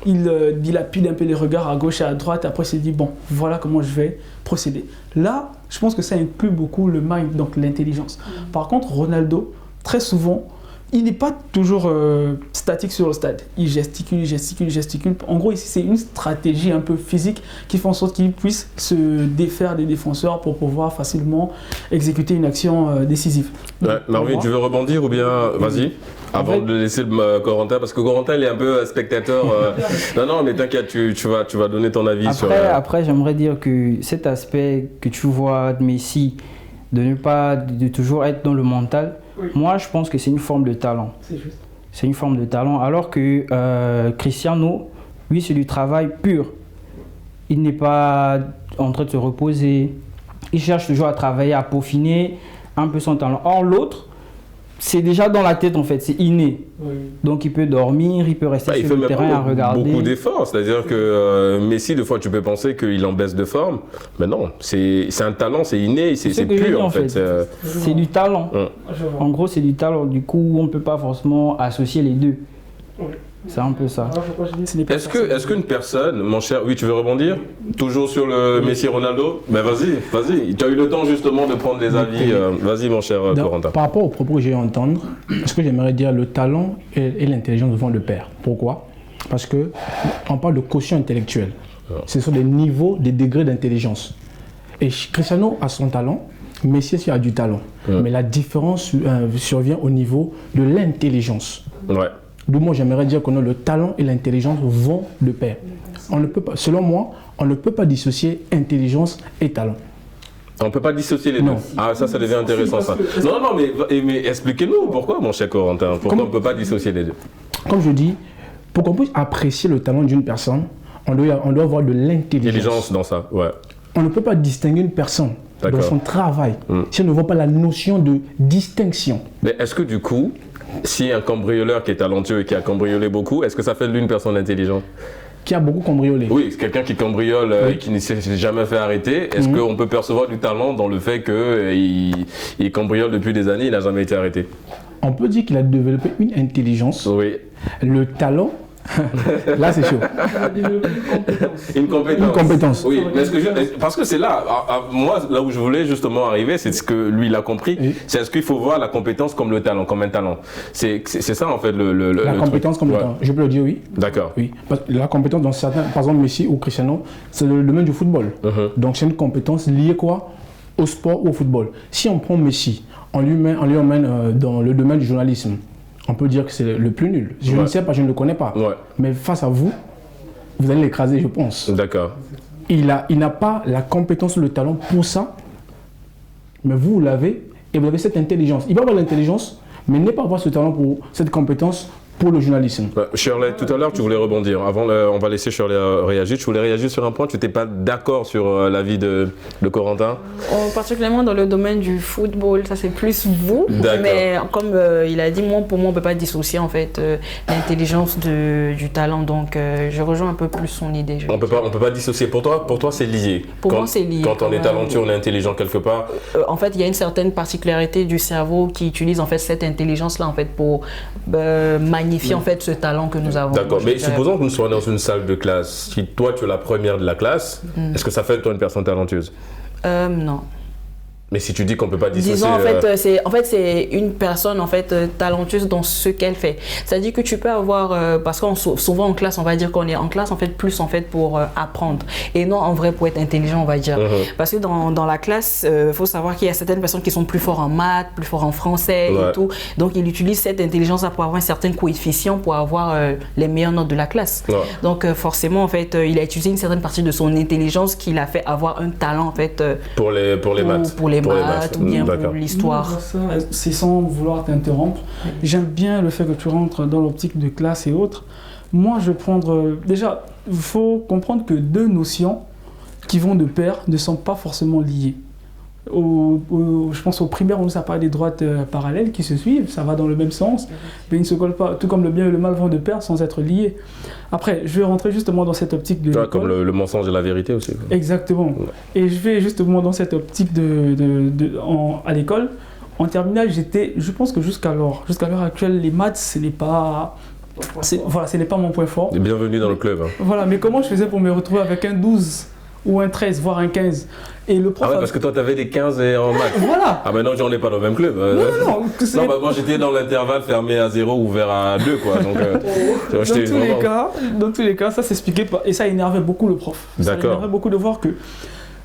il dilapide un peu les regards à gauche et à droite, et après il se dit, bon, voilà comment je vais procéder. Là, je pense que ça inclut beaucoup le mind, donc l'intelligence. Par contre, Ronaldo, très souvent, il n'est pas toujours statique sur le stade. Il gesticule. En gros, ici, c'est une stratégie un peu physique qui fait en sorte qu'il puisse se défaire des défenseurs pour pouvoir facilement exécuter une action décisive. Ouais, Marvin, tu veux rebondir ou bien vas-y avant de laisser Corentin, parce que Corentin, il est un peu spectateur. Non, mais t'inquiète, tu vas donner ton avis sur... Après, j'aimerais dire que cet aspect que tu vois de Messi, de toujours être dans le mental, moi, je pense que c'est une forme de talent. C'est juste. C'est une forme de talent. Alors que Cristiano, lui, c'est du travail pur. Il n'est pas en train de se reposer. Il cherche toujours à travailler, à peaufiner un peu son talent. Or, l'autre, c'est déjà dans la tête, en fait. C'est inné. Oui. Donc, il peut dormir, il peut rester sur le terrain à regarder. Il fait beaucoup d'efforts. C'est-à-dire que Messi, des fois, tu peux penser qu'il en baisse de forme. Mais non, c'est un talent, c'est inné, c'est pur, en fait. C'est du talent. En gros, c'est du talent. Du coup, on ne peut pas forcément associer les deux. Oui. C'est un peu ça. Est-ce qu'une personne, mon cher, oui, tu veux rebondir? Toujours sur le Messi Ronaldo? Ben vas-y. Tu as eu le temps justement de prendre les avis. Vas-y, mon cher Corentin. Par rapport aux propos que j'ai entendre, ce que j'aimerais dire, le talent et l'intelligence vont de pair. Pourquoi? Parce que on parle de quotient intellectuel. Ce sont des niveaux, des degrés d'intelligence. Et Cristiano a son talent, Messi aussi a du talent. Mais la différence survient au niveau de l'intelligence. Ouais. D'où moi j'aimerais dire que le talent et l'intelligence vont de pair. On ne peut pas, selon moi, on ne peut pas dissocier intelligence et talent. On ne peut pas dissocier les deux. Ah, ça devient intéressant ça. Non, mais expliquez-nous pourquoi, mon cher Corentin, pourquoi on ne peut pas dissocier les deux. Comme je dis, pour qu'on puisse apprécier le talent d'une personne, on doit avoir de l'intelligence. Intelligence dans ça, ouais. On ne peut pas distinguer une personne dans son travail si on ne voit pas la notion de distinction. Mais est-ce que du coup, si un cambrioleur qui est talentueux et qui a cambriolé beaucoup, est-ce que ça fait de lui une personne intelligente? Qui a beaucoup cambriolé. Oui, c'est quelqu'un qui cambriole et qui ne s'est jamais fait arrêter. Est-ce qu'on peut percevoir du talent dans le fait qu'il cambriole depuis des années, il n'a jamais été arrêté? On peut dire qu'il a développé une intelligence. Oui. Le talent, Là, c'est chaud. Une compétence. Oui, mais parce que c'est là, moi, là où je voulais justement arriver, c'est ce que lui, il a compris. Oui. C'est est-ce qu'il faut voir la compétence comme le talent, comme un talent. C'est ça, en fait, la compétence truc. Comme le talent. Je peux le dire, oui. D'accord. Oui. La compétence dans certains, par exemple, Messi ou Cristiano, c'est le domaine du football. Donc, c'est une compétence liée quoi? Au sport ou au football. Si on prend Messi, on lui emmène dans le domaine du journalisme. On peut dire que c'est le plus nul. Je ne sais pas, je ne le connais pas. Ouais. Mais face à vous, vous allez l'écraser, je pense. D'accord. Il n'a pas la compétence, le talent pour ça. Mais vous l'avez, et vous avez cette intelligence. Il va avoir l'intelligence, mais il n'est pas avoir ce talent pour cette compétence pour le journalisme. Shirley, tout à l'heure, tu voulais rebondir. Avant, on va laisser Shirley réagir. Tu voulais réagir sur un point. Tu n'étais pas d'accord sur l'avis de Corentin? Particulièrement dans le domaine du football, ça c'est plus vous. Mais comme il a dit, pour moi, on ne peut pas dissocier en fait l'intelligence du talent. Donc, je rejoins un peu plus son idée. On peut pas dissocier. Pour toi, c'est lié. Pour moi, c'est lié. Quand on est talentueux, on est intelligent quelque part. En fait, il y a une certaine particularité du cerveau qui utilise en fait cette intelligence-là en fait pour magnifier en fait ce talent que nous avons. D'accord, mais supposons que nous soyons dans une salle de classe. Si toi tu es la première de la classe, est-ce que ça fait de toi une personne talentueuse? Non. Mais si tu dis qu'on ne peut pas dissocier... Disons, en fait, c'est une personne en fait, talentueuse dans ce qu'elle fait. C'est-à-dire que tu peux avoir... parce que souvent en classe, on va dire qu'on est en classe en fait, plus en fait, pour apprendre. Et non en vrai pour être intelligent, on va dire. Parce que dans la classe, il faut savoir qu'il y a certaines personnes qui sont plus fortes en maths, plus fortes en français et tout. Donc, il utilise cette intelligence pour avoir un certain coefficient pour avoir les meilleures notes de la classe. Donc, forcément, en fait, il a utilisé une certaine partie de son intelligence qui l'a fait avoir un talent en fait, pour les maths. Pour les maths ou bien pour l'histoire. C'est sans vouloir t'interrompre. J'aime bien le fait que tu rentres dans l'optique de classe et autres. Moi, je vais prendre... déjà, il faut comprendre que deux notions qui vont de pair ne sont pas forcément liées. Je pense au primaire, on nous a parlé des droites parallèles qui se suivent, ça va dans le même sens, mais ils ne se collent pas, tout comme le bien et le mal vont de pair sans être liés. Après, je vais rentrer justement dans cette optique de... Comme le mensonge et la vérité aussi. Exactement. Et je vais justement dans cette optique à l'école. En terminale, je pense que jusqu'à l'heure actuelle, les maths, ce n'est pas mon point fort. Bienvenue dans le club. Voilà, mais comment je faisais pour me retrouver avec un 12 ou un 13, voire un 15. Et le prof parce que toi, tu avais des 15 en maths. Voilà. Ah, mais non, on n'est pas dans le même club. Non, moi, j'étais dans l'intervalle fermé à 0, ouvert à 2, quoi. Donc, dans tous les cas, ça s'expliquait pas. Et ça énervait beaucoup le prof. D'accord. Ça énervait beaucoup de voir que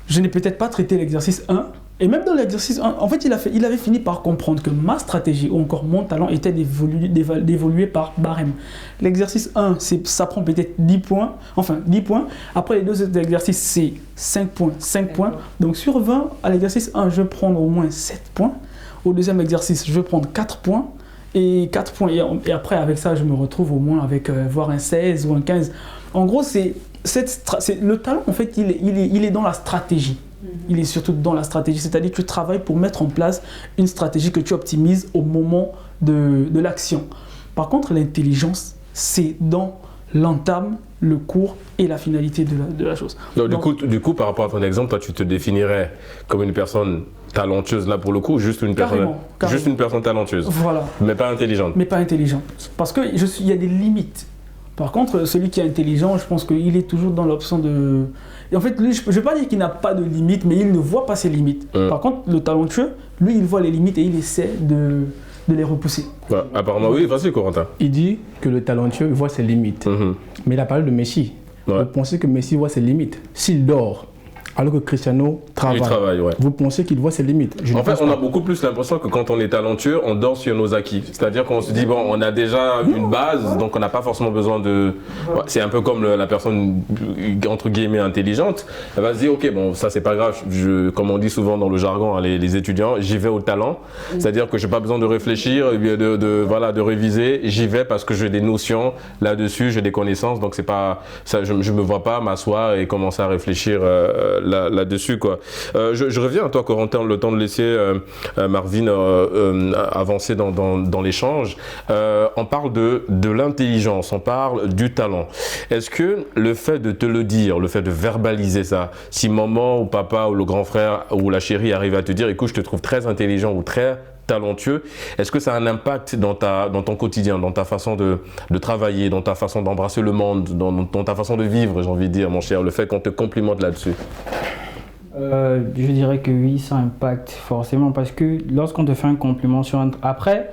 je n'ai peut-être pas traité l'exercice 1. Et même dans l'exercice 1, en fait, il avait fini par comprendre que ma stratégie ou encore mon talent était d'évoluer par barème. L'exercice 1, ça prend peut-être 10 points. Enfin, 10 points. Après, les deux autres exercices, c'est 5 points, 5 points. Donc, sur 20, à l'exercice 1, je vais prendre au moins 7 points. Au deuxième exercice, je vais prendre 4 points. Et 4 points. Et après, avec ça, je me retrouve au moins avec voire un 16 ou un 15. En gros, le talent, en fait, il est dans la stratégie. Il est surtout dans la stratégie, c'est-à-dire que tu travailles pour mettre en place une stratégie que tu optimises au moment de l'action. Par contre, l'intelligence, c'est dans l'entame, le cours et la finalité de la chose. Donc, du coup, par rapport à ton exemple, toi, tu te définirais comme une personne talentueuse, là pour le coup, juste une personne talentueuse. Voilà. Mais pas intelligente. Mais pas intelligente. Parce qu'il y a des limites. Par contre, celui qui est intelligent, je pense qu'il est toujours dans l'option de... Et en fait, lui, je ne vais pas dire qu'il n'a pas de limites, mais il ne voit pas ses limites. Par contre, le talentueux, lui, il voit les limites et il essaie de les repousser. Apparemment, oui, vas-y, Corentin. Il dit que le talentueux voit ses limites. Mais il a parlé de Messi. Vous pensez que Messi voit ses limites? S'il dort, alors que Cristiano travaille. Vous pensez qu'il voit ses limites? En fait, on a beaucoup plus l'impression que quand on est talentueux, on dort sur nos acquis. C'est-à-dire qu'on se dit, bon, on a déjà une base, donc on n'a pas forcément besoin de... C'est un peu comme la personne, entre guillemets, intelligente. Elle va se dire, ok, bon, ça c'est pas grave. Comme on dit souvent dans le jargon, les étudiants, j'y vais au talent. C'est-à-dire que je n'ai pas besoin de réfléchir, de réviser. J'y vais parce que j'ai des notions là-dessus, j'ai des connaissances. Donc c'est pas... Ça, je ne me vois pas m'asseoir et commencer à réfléchir là-dessus, quoi. Je reviens à toi, Corentin, le temps de laisser Marvin avancer dans l'échange. On parle de l'intelligence, on parle du talent. Est-ce que le fait de te le dire, le fait de verbaliser ça, si maman ou papa ou le grand frère ou la chérie arrive à te dire, écoute, je te trouve très intelligent ou très talentueux, est-ce que ça a un impact dans ton quotidien, dans ta façon de travailler, dans ta façon d'embrasser le monde, dans ta façon de vivre, j'ai envie de dire, mon cher, le fait qu'on te complimente là-dessus? Je dirais que oui, ça impacte forcément parce que lorsqu'on te fait un compliment sur un... Après,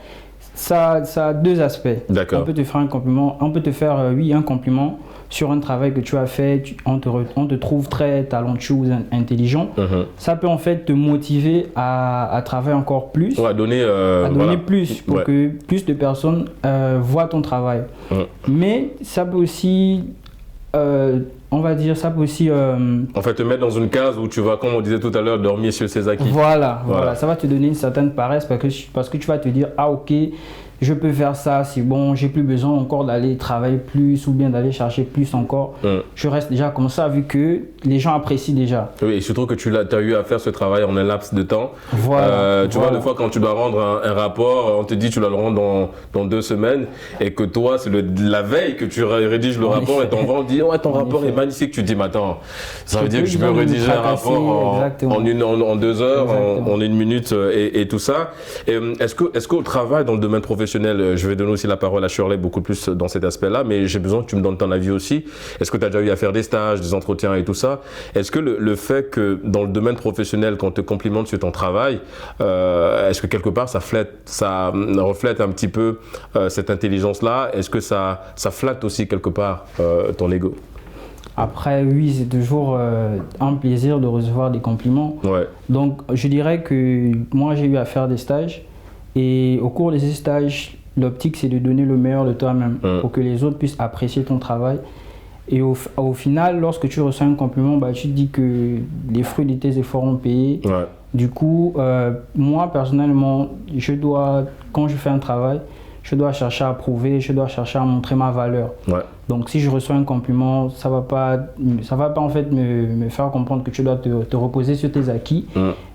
ça a deux aspects. D'accord. On peut te faire un compliment, on peut te faire, oui, un compliment sur un travail que tu as fait, on te trouve très talentueux ou intelligent. Ça peut en fait te motiver à travailler encore plus, à donner plus pour que plus de personnes voient ton travail. Mais ça peut aussi... on va dire, ça peut aussi... En fait, te mettre dans une case où tu vas, comme on disait tout à l'heure, dormir sur ses acquis. Voilà. Ça va te donner une certaine paresse parce que tu vas te dire, ah ok, je peux faire ça, c'est bon, j'ai plus besoin encore d'aller travailler plus ou bien d'aller chercher plus encore. Je reste déjà comme ça vu que les gens apprécient déjà. Oui, et surtout que tu as eu à faire ce travail en un laps de temps. Tu vois, des fois quand tu dois rendre un rapport, on te dit tu dois le rendre dans 2 semaines et que toi, c'est la veille que tu rédiges le rapport et on dit ouais, ton rapport est magnifique. Tu te dis, mais attends, ça veut dire que je peux rédiger un rapport en 2 heures, en 1 minute et tout ça. Est-ce qu'au travail, dans le domaine professionnel, je vais donner aussi la parole à Shirley beaucoup plus dans cet aspect-là, mais j'ai besoin que tu me donnes ton avis aussi. Est-ce que tu as déjà eu à faire des stages, des entretiens et tout ça? Est-ce que le fait que dans le domaine professionnel, qu'on te complimente sur ton travail, est-ce que quelque part ça reflète un petit peu cette intelligence-là? Est-ce que ça flatte aussi quelque part ton ego? Après, oui, c'est toujours un plaisir de recevoir des compliments. Donc, je dirais que moi, j'ai eu à faire des stages. Et au cours de ces stages, l'optique, c'est de donner le meilleur de toi-même pour que les autres puissent apprécier ton travail. Et au final, lorsque tu reçois un compliment, tu te dis que les fruits de tes efforts ont payé. Du coup, moi, personnellement, quand je fais un travail, je dois chercher à prouver, je dois chercher à montrer ma valeur. Donc, si je reçois un compliment, ça va pas en fait me faire comprendre que tu dois te reposer sur tes acquis,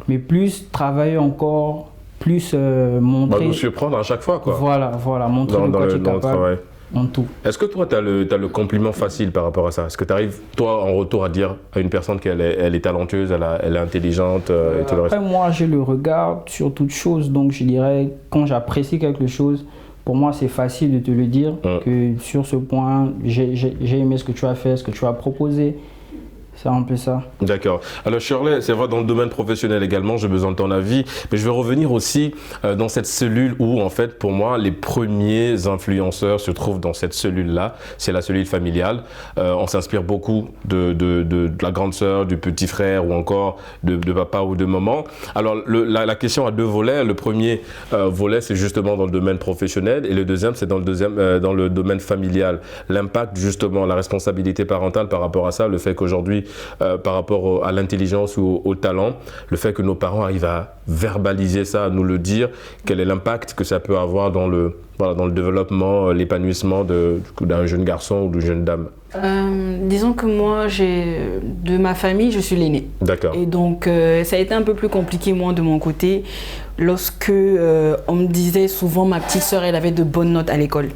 mais plus travailler encore, plus montrer... nous surprendre à chaque fois, quoi. Voilà, montrer de quoi tu es capable en tout. Est-ce que toi, tu as le compliment facile par rapport à ça? Est-ce que tu arrives, toi, en retour, à dire à une personne qu'elle est talentueuse, elle est intelligente et tout le reste? Après, moi, je le regarde sur toute chose, donc je dirais, quand j'apprécie quelque chose, pour moi, c'est facile de te le dire, que sur ce point, j'ai aimé ce que tu as fait, ce que tu as proposé. C'est un peu ça. D'accord. Alors Shirley, c'est vrai, dans le domaine professionnel également, j'ai besoin de ton avis, mais je vais revenir aussi dans cette cellule où, en fait, pour moi, les premiers influenceurs se trouvent dans cette cellule-là. C'est la cellule familiale. On s'inspire beaucoup de la grande sœur, du petit frère ou encore de papa ou de maman. Alors, la question a 2 volets. Le premier volet, c'est justement dans le domaine professionnel et le deuxième, c'est dans le domaine familial. L'impact, justement, la responsabilité parentale par rapport à ça, le fait qu'aujourd'hui, par rapport à l'intelligence ou au talent, le fait que nos parents arrivent à verbaliser ça, à nous le dire, quel est l'impact que ça peut avoir dans le développement, l'épanouissement d'un jeune garçon ou d'une jeune dame? Disons que moi, de ma famille, je suis l'aîné. D'accord. Et donc, ça a été un peu plus compliqué, moi, de mon côté, lorsque on me disait souvent, ma petite sœur, elle avait de bonnes notes à l'école.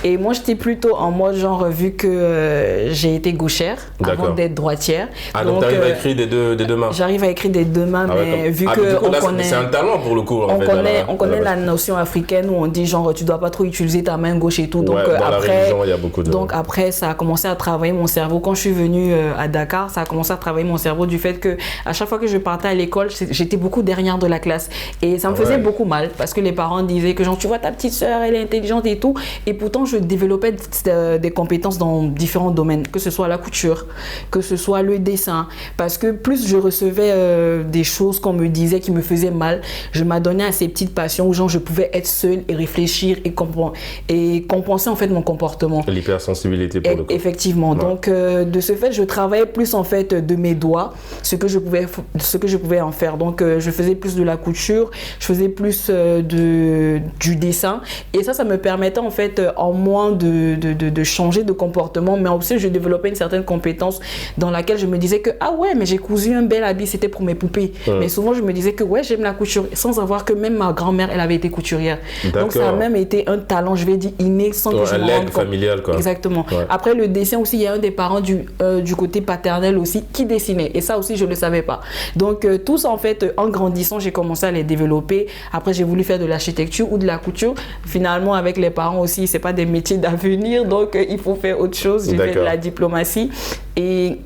Et moi, j'étais plutôt en mode, genre, vu que j'ai été gauchère avant d'être droitière. Ah, donc tu arrives à écrire des deux mains? J'arrive à écrire des 2 mains, mais vu qu'on connaît... C'est un talent pour le coup, on connaît la notion africaine où on dit, genre, tu dois pas trop utiliser ta main gauche et tout. Donc, dans la religion, il y a beaucoup de... Donc, après, ça a commencé à travailler mon cerveau. Quand je suis venue à Dakar, ça a commencé à travailler mon cerveau du fait que à chaque fois que je partais à l'école, j'étais beaucoup derrière de la classe. Et ça me faisait beaucoup mal parce que les parents disaient que genre, tu vois ta petite sœur, elle est intelligente et tout. Et pourtant, je développais des compétences dans différents domaines, que ce soit la couture, que ce soit le dessin. Parce que plus je recevais des choses qu'on me disait qui me faisaient mal, je m'adonnais à ces petites passions où genre, je pouvais être seule et réfléchir et compenser en fait mon comportement. L'hypersensibilité pour le coup. Effectivement. Donc, de ce fait, je travaillais plus en fait de mes doigts, ce que je pouvais en faire. Donc, je faisais plus de la couture, je faisais plus du dessin. Et ça me permettait en fait en moins de changer de comportement, mais aussi je développais une certaine compétence dans laquelle je me disais que ah ouais, mais j'ai cousu un bel habit, c'était pour mes poupées. Mais souvent, je me disais que ouais, j'aime la couture, sans savoir que même ma grand-mère, elle avait été couturière. Donc, ça a même été un talent, je vais dire, inné, sans que je me rende compte. Familial, quoi. Exactement. Ouais. Après, le dessin aussi, il y a un des parents du côté paternel aussi qui dessinait. Et ça aussi, je ne le savais pas. Donc, tout ça, en fait, en grandissant, j'ai commencé à les développer. développé. Après, j'ai voulu faire de l'architecture ou de la couture. Finalement, avec les parents aussi, c'est pas des métiers d'avenir, donc il faut faire autre chose. J'ai fait de la diplomatie et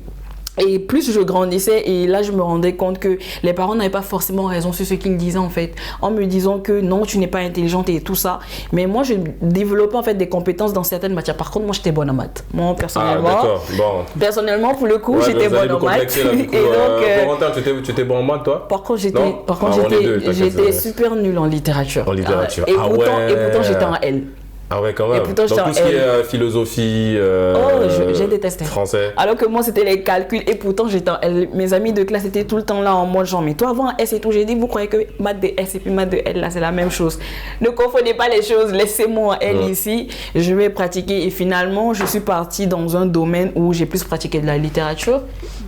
plus je grandissais, et là je me rendais compte que les parents n'avaient pas forcément raison sur ce qu'ils disaient en fait, en me disant que non, tu n'es pas intelligente et tout ça. Mais moi je développais en fait des compétences dans certaines matières. Par contre, moi j'étais bonne en maths. Moi personnellement pour le coup, j'étais bonne en maths. Et donc, tu étais bon en maths toi? Par contre, j'étais super nulle en littérature. En littérature. Et pourtant j'étais en L. Ah ouais, quand même. Et pourtant, donc tout ce qui est philosophie, j'ai détesté. Français. Alors que moi, c'était les calculs. Et pourtant, mes amis de classe étaient tout le temps là en mode genre, mais toi, avant S et tout, j'ai dit, vous croyez que maths de S et puis maths de L, là, c'est la même chose. Ne confondez pas les choses. Laissez-moi en L ici. Je vais pratiquer. Et finalement, je suis partie dans un domaine où j'ai plus pratiqué de la littérature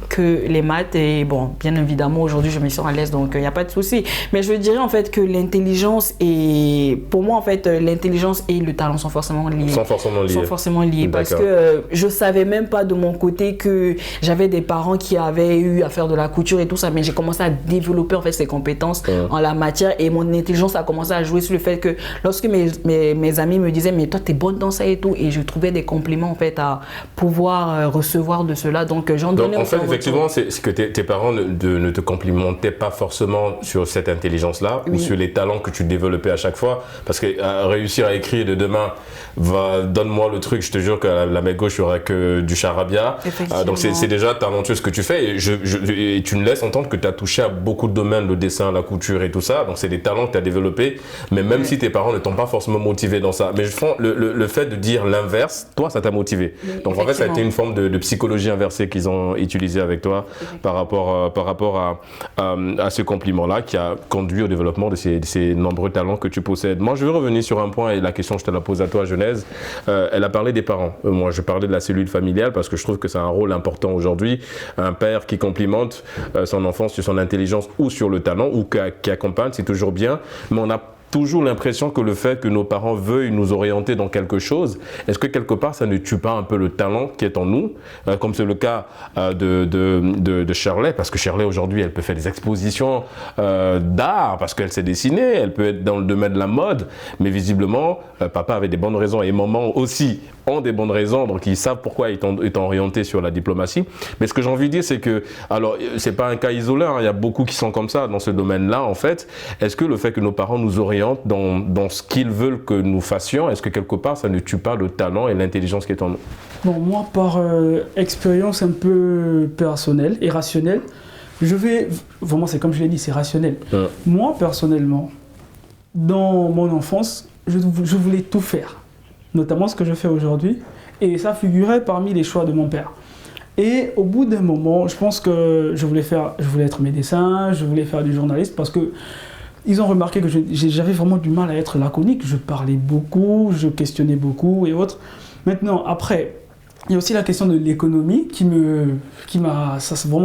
que les maths. Et bon, bien évidemment, aujourd'hui, je me sens à l'aise, donc il n'y a pas de souci. Mais je dirais en fait que l'intelligence pour moi, en fait, l'intelligence et le talent sont forcément liés. Sont forcément liés parce que je savais même pas de mon côté que j'avais des parents qui avaient eu à faire de la couture et tout ça, mais j'ai commencé à développer en fait ces compétences en la matière, et mon intelligence a commencé à jouer sur le fait que lorsque mes amis me disaient mais toi t'es bonne dans ça et tout, et je trouvais des compliments en fait à pouvoir recevoir de cela, donc j'en donnais en fait effectivement c'est que tes parents ne te complimentaient pas forcément sur cette intelligence là ou sur les talents que tu développais à chaque fois, parce que réussir à écrire de demain, donne-moi le truc, je te jure que la main gauche il y aura que du charabia. Donc c'est déjà talentueux ce que tu fais, et tu me laisses entendre que tu as touché à beaucoup de domaines, le dessin, la couture et tout ça, donc c'est des talents que tu as développés, mais même si tes parents ne t'ont pas forcément motivé dans ça, mais le fait de dire l'inverse, toi ça t'a motivé. Donc en fait ça a été une forme de psychologie inversée qu'ils ont utilisée avec toi par rapport à ce compliment là qui a conduit au développement de ces nombreux talents que tu possèdes. Moi je veux revenir sur un point, et la question je te la pose à toi Genèse. Elle a parlé des parents. Moi je parlais de la cellule familiale parce que je trouve que c'est un rôle important aujourd'hui. Un père qui complimente son enfant sur son intelligence ou sur le talent, ou qui accompagne, c'est toujours bien, mais on a toujours l'impression que le fait que nos parents veuillent nous orienter dans quelque chose, est-ce que quelque part ça ne tue pas un peu le talent qui est en nous, comme c'est le cas de Shirley, parce que Shirley aujourd'hui elle peut faire des expositions d'art parce qu'elle sait dessiner, elle peut être dans le domaine de la mode, mais visiblement papa avait des bonnes raisons et maman aussi ont des bonnes raisons, donc ils savent pourquoi ils t'ont orienté sur la diplomatie. Mais ce que j'ai envie de dire, c'est que, alors c'est pas un cas isolé, il y a beaucoup qui sont comme ça dans ce domaine-là en fait. Est-ce que le fait que nos parents nous orientent dans ce qu'ils veulent que nous fassions, est-ce que quelque part ça ne tue pas le talent et l'intelligence qui est en nous? Bon, moi par expérience un peu personnelle et rationnelle, vraiment c'est comme je l'ai dit, c'est rationnel. Moi personnellement, dans mon enfance, je voulais tout faire, notamment ce que je fais aujourd'hui, et ça figurait parmi les choix de mon père. Et au bout d'un moment, je pense que je voulais être médecin, je voulais faire du journaliste, parce que ils ont remarqué que j'avais vraiment du mal à être laconique, je parlais beaucoup, je questionnais beaucoup et autres. Maintenant, après, il y a aussi la question de l'économie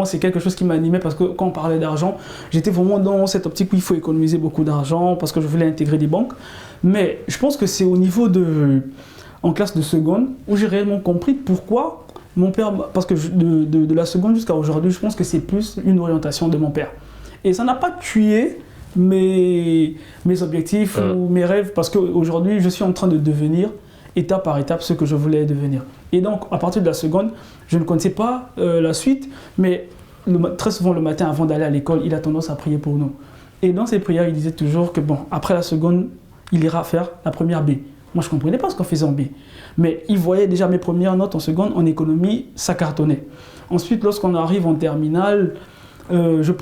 c'est quelque chose qui m'animait, parce que quand on parlait d'argent, j'étais vraiment dans cette optique où il faut économiser beaucoup d'argent parce que je voulais intégrer des banques. Mais je pense que c'est au niveau en classe de seconde où j'ai réellement compris pourquoi mon père, parce que de la seconde jusqu'à aujourd'hui, je pense que c'est plus une orientation de mon père. Et ça n'a pas tué mes objectifs ou mes rêves, parce qu'aujourd'hui, je suis en train de devenir étape par étape ce que je voulais devenir. Et donc, à partir de la seconde, je ne connaissais pas la suite, mais très souvent le matin, avant d'aller à l'école, il a tendance à prier pour nous. Et dans ses prières, il disait toujours que bon, après la seconde, il ira faire la première B. Moi, je ne comprenais pas ce qu'on faisait en B. Mais il voyait déjà mes premières notes en seconde, en économie, ça cartonnait. Ensuite, lorsqu'on arrive en terminale, je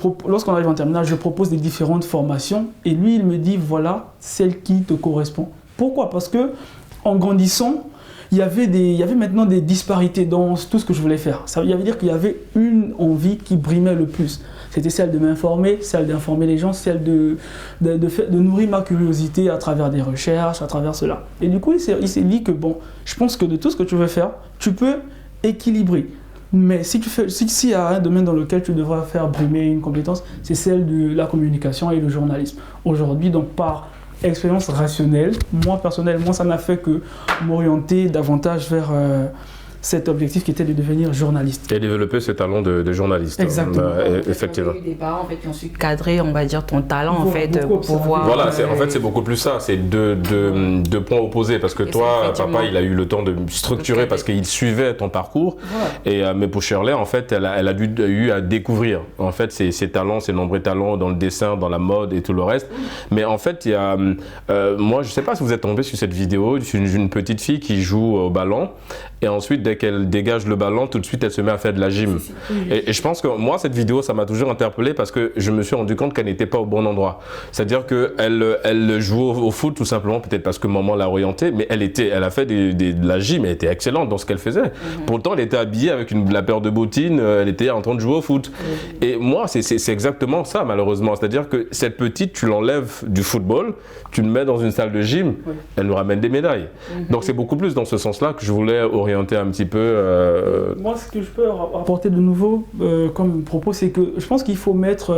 propose des différentes formations. Et lui, il me dit, voilà, celle qui te correspond. Pourquoi? Parce que en grandissant, il y avait maintenant des disparités dans tout ce que je voulais faire. Ça veut dire qu'il y avait une envie qui brimait le plus. C'était celle de m'informer, celle d'informer les gens, celle de nourrir ma curiosité à travers des recherches, à travers cela. Et du coup, il s'est dit que bon, je pense que de tout ce que tu veux faire, tu peux équilibrer. Mais s'il y a un domaine dans lequel tu devras faire brimer une compétence, c'est celle de la communication et le journalisme. Aujourd'hui, donc par expérience rationnelle, moi personnellement, ça n'a fait que m'orienter davantage cet objectif qui était de devenir journaliste. Et développer ce talent de journaliste. Exactement. Effectivement. Des parents en fait, qui ont su cadrer, on va dire, ton talent en fait, pour pouvoir... Voilà, en fait c'est beaucoup plus ça, c'est deux points opposés parce que toi, papa, il a eu le temps de structurer parce qu'il suivait ton parcours. Voilà. Mais pour Shirley, en fait, elle a eu à découvrir en fait ses talents, ses nombreux talents dans le dessin, dans la mode et tout le reste. Mais en fait, il y a, moi, je sais pas si vous êtes tombé sur cette vidéo, une petite fille qui joue au ballon et ensuite dès qu'elle dégage le ballon, tout de suite elle se met à faire de la gym. Et je pense que moi, cette vidéo, ça m'a toujours interpellé parce que je me suis rendu compte qu'elle n'était pas au bon endroit. C'est-à-dire qu'elle joue au foot tout simplement, peut-être parce que maman l'a orientée, mais elle a fait de la gym, elle était excellente dans ce qu'elle faisait. Pourtant, elle était habillée avec la paire de bottines, elle était en train de jouer au foot. Et moi, c'est exactement ça, malheureusement. C'est-à-dire que cette petite, tu l'enlèves du football, tu le mets dans une salle de gym, elle nous ramène des médailles. Donc, c'est beaucoup plus dans ce sens-là que je voulais orienter un petit peu. Moi, ce que je peux apporter de nouveau comme propos, c'est que je pense qu'il faut mettre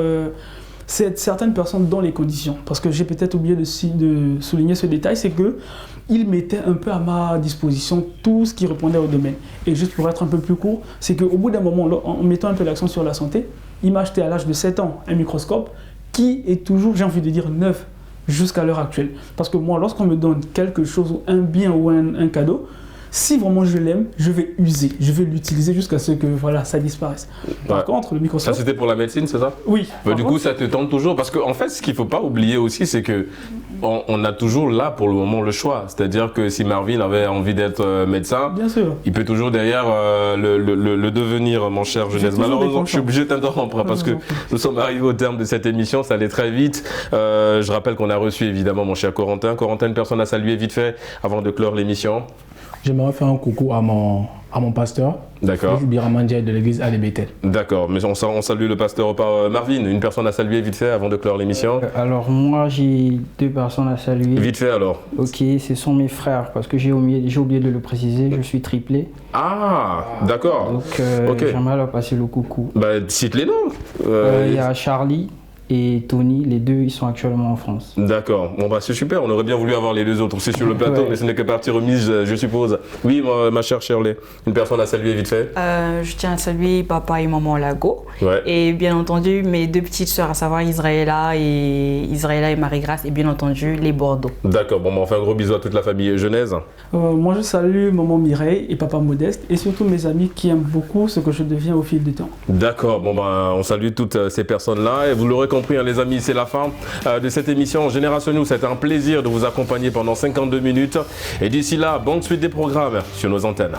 certaines personnes dans les conditions. Parce que j'ai peut-être oublié de souligner ce détail, c'est qu'il mettait un peu à ma disposition tout ce qui répondait au domaine. Et juste pour être un peu plus court, c'est qu'au bout d'un moment, en mettant un peu l'accent sur la santé, il m'a acheté à l'âge de 7 ans un microscope qui est toujours, j'ai envie de dire, neuf jusqu'à l'heure actuelle. Parce que moi, lorsqu'on me donne quelque chose, un bien ou un cadeau, si vraiment je l'aime, je vais user, je vais l'utiliser jusqu'à ce que ça disparaisse. Par contre, le microscope... Ça, c'était pour la médecine, c'est ça? Oui. Du coup, ça te tente toujours parce qu'en fait, ce qu'il ne faut pas oublier aussi, c'est que on a toujours là, pour le moment, le choix. C'est-à-dire que si Marvin avait envie d'être médecin, bien sûr, il peut toujours derrière le devenir, mon cher Genèse. Malheureusement, je suis obligé de t'interrompre parce que nous sommes arrivés au terme de cette émission, ça allait très vite. Je rappelle qu'on a reçu évidemment mon cher Corentin. Corentin, une personne à saluer vite fait avant de clore l'émission. J'aimerais faire un coucou à mon pasteur. D'accord. Biramandia de l'église Alébétel. D'accord, mais on salue le pasteur Marvin, une personne à saluer vite fait avant de clore l'émission. Alors moi j'ai 2 personnes à saluer. Vite fait alors. Ok, ce sont mes frères parce que j'ai oublié de le préciser, je suis triplé. Ah, d'accord. Donc j'aimerais leur passer le coucou. Cite les noms. Il y a Charlie et Tony, les 2 ils sont actuellement en France. D'accord, c'est super, on aurait bien voulu avoir les 2 autres aussi sur le plateau, mais ce n'est que partie remise, je suppose. Oui, ma chère Shirley, une personne à saluer vite fait. Je tiens à saluer papa et maman Lago, et bien entendu mes 2 petites sœurs, à savoir Israëla et Marie-Grâce, et bien entendu les Bordeaux. D'accord, on fait un gros bisou à toute la famille Genèse. Moi je salue maman Mireille et papa Modeste, et surtout mes amis qui aiment beaucoup ce que je deviens au fil du temps. D'accord, on salue toutes ces personnes-là, et vous l'aurez compris, les amis, c'est la fin de cette émission Génération News. C'était un plaisir de vous accompagner pendant 52 minutes. Et d'ici là, bonne suite des programmes sur nos antennes.